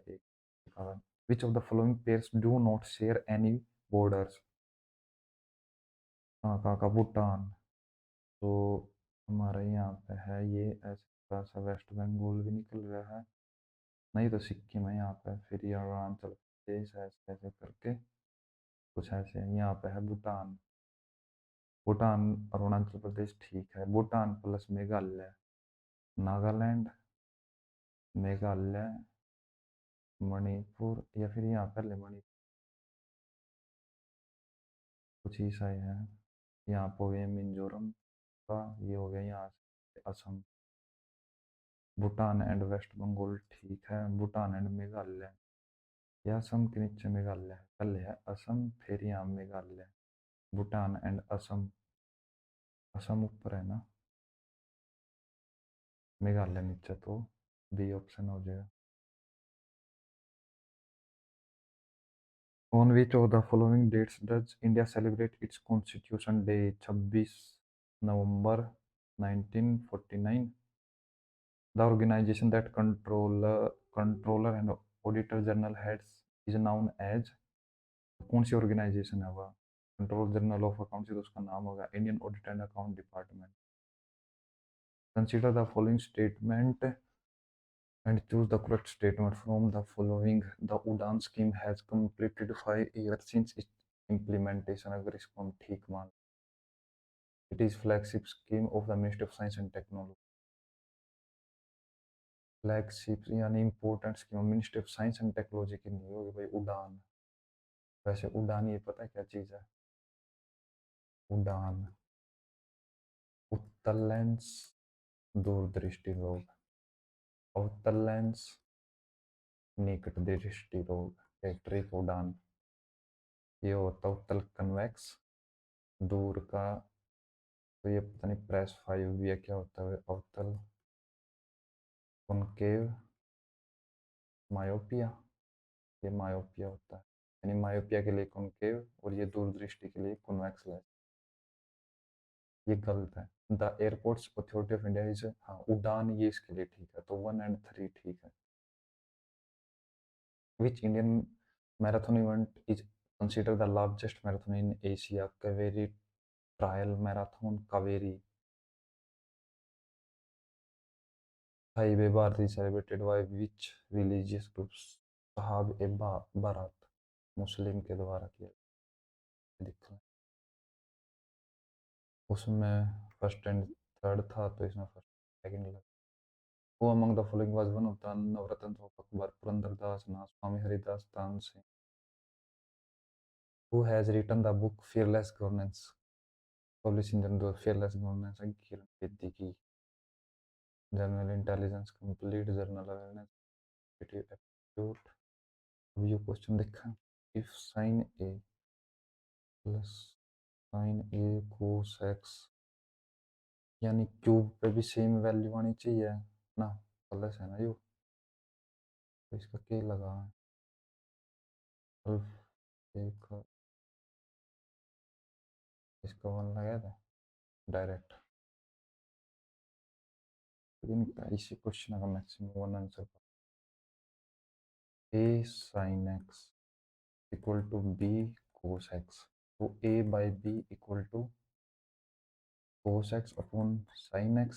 1। Which of the following pairs do not share any borders? कहाँ कहाँ का? भूटान। तो हमारा यहाँ पे है ये ऐसा सा वेस्ट बंगाल भी निकल रहा है, नहीं तो सिक्किम है यहाँ पे, फिर ये अरुणाचल प्रदेश ऐसे ऐसे करके कुछ ऐसे यहाँ पे है भूटान। भूटान, अरुणाचल प्रदेश ठीक है, भूटान प्लस मेघालय, नागालैंड, मेघालय, मणिपुर या फिर यहाँ कर ले मणिपुर, कुछ ही सही है। यहाँ पे हो गया मिजोरम का, ये हो गया यहाँ से असम। भूटान एंड वेस्ट बंगाल ठीक है, भूटान एंड मेघालय, या असम के नीचे मेघालय है, पहले है असम फिर यहाँ मेघालय। भूटान एंड असम, असम ऊपर है ना, मेघालय नीचे, तो बी ऑप्शन हो जाएगा। On which of the following dates does India celebrate its Constitution Day? 26 November 1949. The organization that controller and auditor general heads is known as, कौन सी ऑर्गेनाइजेशन है वह? कंट्रोलर जनरल ऑफ अकाउंट्स, तो उसका नाम होगा Indian audit and account department. Consider the following statement and choose the correct statement from the following. The उड़ान scheme has completed 5 years since its implementation। अगर इसको हम ठीक मान, it is flagship scheme of the Ministry of Science and Technology। Flagship यानी important scheme ministry of science and technology की नहीं होगी भाई उड़ान। वैसे उड़ान ये पता है क्या चीज़ है? उड़ान उत्तर लेंस, दूरदृष्टि रोग, अवतल लेंस, निकट दृष्टि रोग। एक ट्रिक उड़ान ये होता है उत्तल कन्वेक्स, दूर का तो ये पता नहीं प्रेस 5 भी है क्या होता है, अवतल कॉनकेव मायोपिया, ये मायोपिया होता है, यानी मायोपिया के लिए कॉनकेव और ये दूरदृष्टि के लिए कॉन्वेक्स लेंस। ये गलत है। The airports authority of India is, हाँ उड़ान ये इसके लिए ठीक है, तो 1 और 3 ठीक है। Which Indian marathon event is consider the largest marathon in Asia? Kaveri trial marathon, Kaveri Hajj Bharati is celebrated by which religious groups? साहब ए बारात मुस्लिम के द्वारा किया दिखा है। उसमें फर्स्ट एंड थर्ड था तो इसमें फर्स्ट सेकंड लगा। Who among the following was one of the Navratans of Akbar? Purandar Das, Na Swami Haridas, Tan Singh. Who has written the book Fearless Governance? Published in the Fearless Governance and Kiran Siddiqui. General Intelligence Complete Journal Awareness Aptitude. अब ये question देखा, if sin a plus sin a cos x यानी cube पे भी same value आनी चाहिए ना, plus है ना, यो तो इसका क्या लगा है, एक इसका वन लगाया था डायरेक्ट, लेकिन इसी क्वेश्चन का maximum one answer a sin x equal to b cos x, तो a by B equal to cos x upon sin x,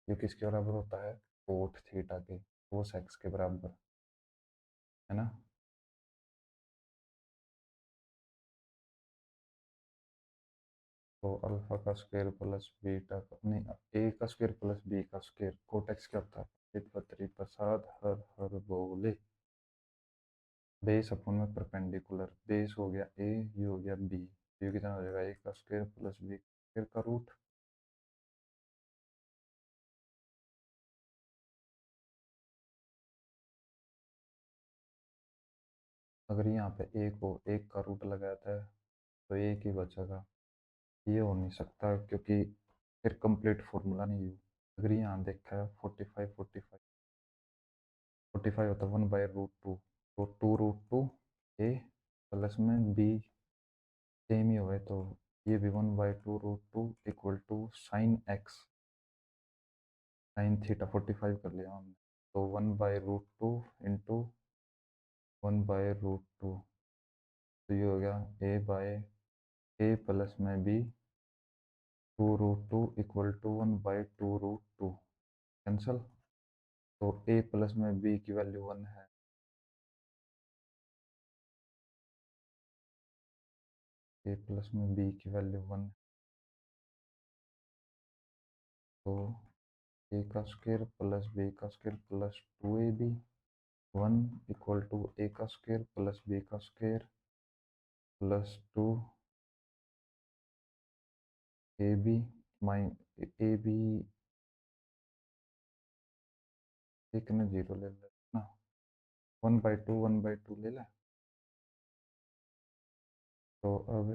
जो किसके बराबर होता है, कोट थीटा के, cos x के बराबर है ना। तो अल्फा का स्क्वायर प्लस बीटा का नहीं, ए का स्क्वायर प्लस बी का स्क्वायर, कोट एक्स क्या होता है, पत्री प्रसाद हर हर बोले, बेस अपन में परपेंडिकुलर, बेस हो गया ए, ये हो गया बी, ये कितना हो जाएगा, ए का स्क्वायर प्लस बी स्क्वायर का रूट। अगर यहाँ पे ए को एक का रूट लगाया था तो एक ही बचेगा, ये हो नहीं सकता क्योंकि फिर कंप्लीट फॉर्मूला नहीं यूज। अगर यहाँ देखा है 45 होता है 1/√2, तो 2√2 ए प्लस में बी सेम ही हुए, तो ये भी 1/2√2 equal to sine x sine theta 45 कर लिया हमने, तो 1/√2 इंटू 1/√2, तो ये हो गया ए बाय ए प्लस में बी 2√2 इक्वल टू 1/2√2 कैंसल, तो ए प्लस में बी की वैल्यू 1 है, ए प्लस में बी की वैल्यू 1, तो ए का स्क्वायर प्लस बी का square plus 2ab 1 equal to A का स्क्वायर प्लस बी का square plus 2 A B minus A B, एक में जीरो ले लेना, 1/2 ले लें, तो अब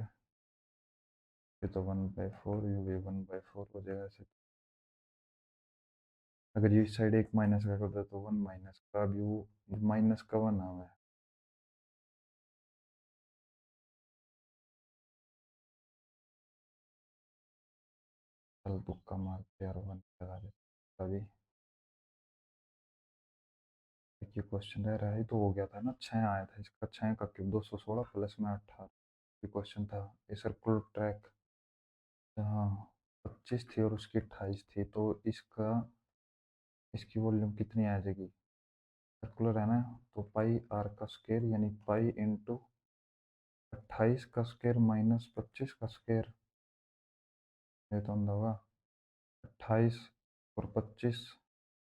ये तो 1/4, ये भी 1/4 हो जाएगा ऐसे। अगर ये साइड एक माइनस का कर दे तो 1 माइनस का, अब यू माइनस का 1 आ है, चल तुक्का मार के यार 1 लगा दे तभी। एक ये क्वेश्चन रह रहा है, तो हो गया था ना, 6 आया था, इसका 6 का क्यूब 216 प्लस में 18, ये क्वेश्चन था। ये सर्कुलर ट्रैक जहाँ 25 थी और उसकी 28 थी, तो इसका इसकी वॉल्यूम कितनी आ जाएगी, सर्कुलर है ना, तो पाई आर का स्क्वायर यानी पाई इंटू 28 का स्क्वायर माइनस 25 का स्क्वायर, ये तो अंदर होगा 28 और 25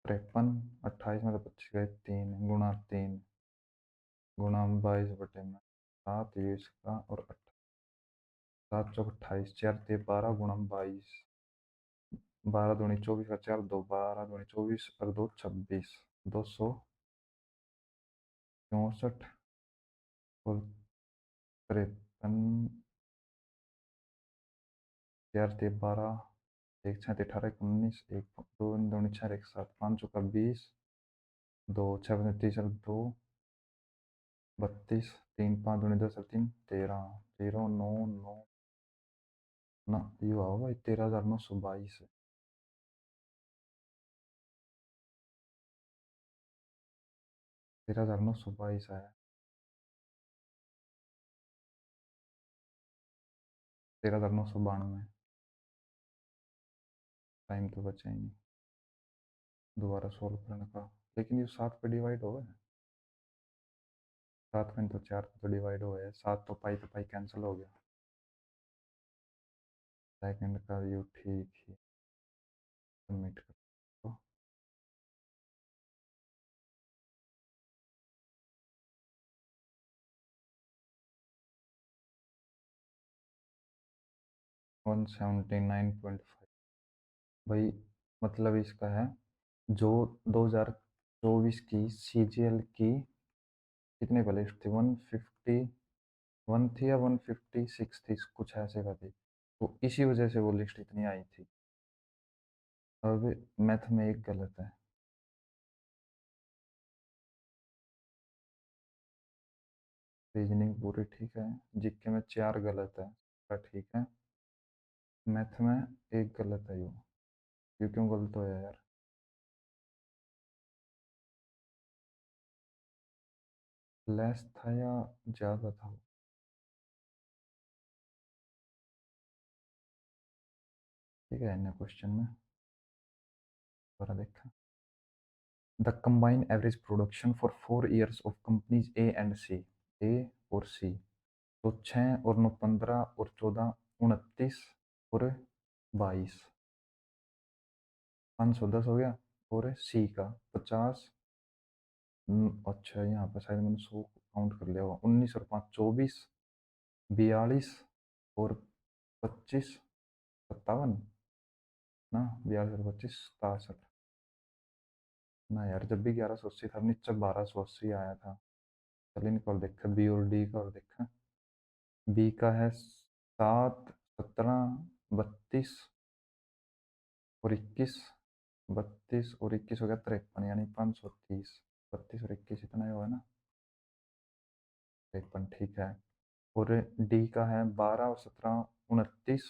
53, 28 में तो 25 गए 3 गुणा 3 गुणा 22 में 7, ये इसका, और 7 चौक 28, 4 12 गुणा 22, 12 दूनी 24 का 4 2 12 दूनी 24 और 2 26, 264 और 53, 4 12, एक 6 18 एक 19, एक 2 दूनी 4 एक 7 5 चौका 20, 2 6 30 और 2 32, 3 5 दूनी 10 और 3 13, 0 9 9 ना, ये हुआ भाई 13,922 है, 13,922 है, 13,992, टाइम तो बचा ही नहीं। दोबारा सोल्व करने का। लेकिन ये 7 पे डिवाइड हो गए। 7 में तो 4 पे तो डिवाइड हो गए। 7 तो पाई कैंसिल हो गया। सेकंड का यू ठीक ही। सबमिट कर दो। 179.5 भाई। मतलब इसका है जो 2024 की सीजीएल की कितने पे लिस्ट थी, 151 थी या 156 थी, कुछ ऐसे का थी। तो इसी वजह से वो लिस्ट इतनी आई थी। अब मैथ में एक गलत है। रीजनिंग पूरी ठीक है। जीके में 4 गलत है, पर ठीक है। मैथ में एक गलत है। यू क्यों गलत हो यार? लेस था या ज़्यादा था? ठीक है, इन क्वेश्चन में थोड़ा देखा। The combined average production for 4 years of companies A and C, ए और सी, तो 6 और 9 15 और 14 29 और 22, 510 हो गया। और सी का 50। अच्छा, यहाँ पे शायद मैंने 100 काउंट कर लिया होगा। 19 और 5 24, 42 और 25 57 ना। 42 और 25 67 ना यार। जब भी 1180 था, नीचे 1280 आया था। चल इनका और देखा, बी और डी का और देखा। बी का है 7 17 32 और 21। 32 और 21 हो गया 53, यानी 530। 32 और 21 इतना ही होगा ना। 53 ठीक है। और डी का है 12 और 17 29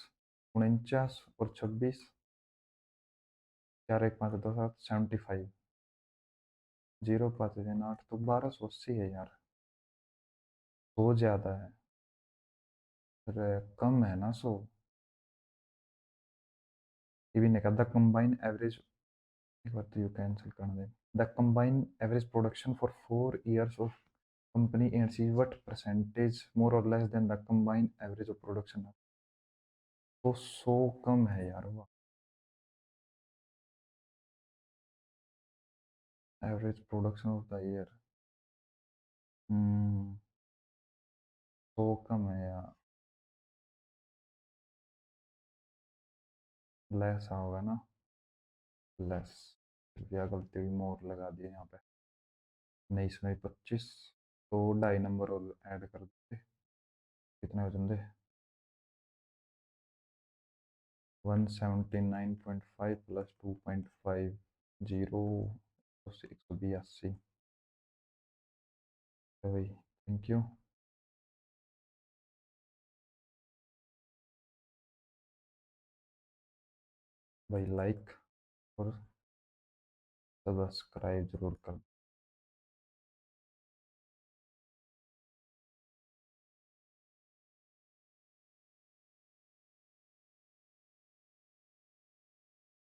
49 और 26। 4 1 5 2 7 75। 0 5 8 तो 1280 है यार। तो ज्यादा है। अरे कम है ना 100। ये भी नहीं कहा। द कंबाइन एवरेज, एक बार तो यू कैंसिल कर दे। The combine average production for 4 years of company and C what percentage more और less than the combine average of production. तो 100 कम है यार। वाह। Average production of the year. 100 कम है यार। लेस होगा ना। लेस। या गलती हुई, मोर लगा दिया यहाँ पे। नहीं, इसमें 25। तो 2.5 नंबर और ऐड कर देते। कितने हो जाते? 179.5 प्लस 2.50, 182। तो भाई थैंक यू भाई। लाइक और सब्सक्राइब जरूर कर।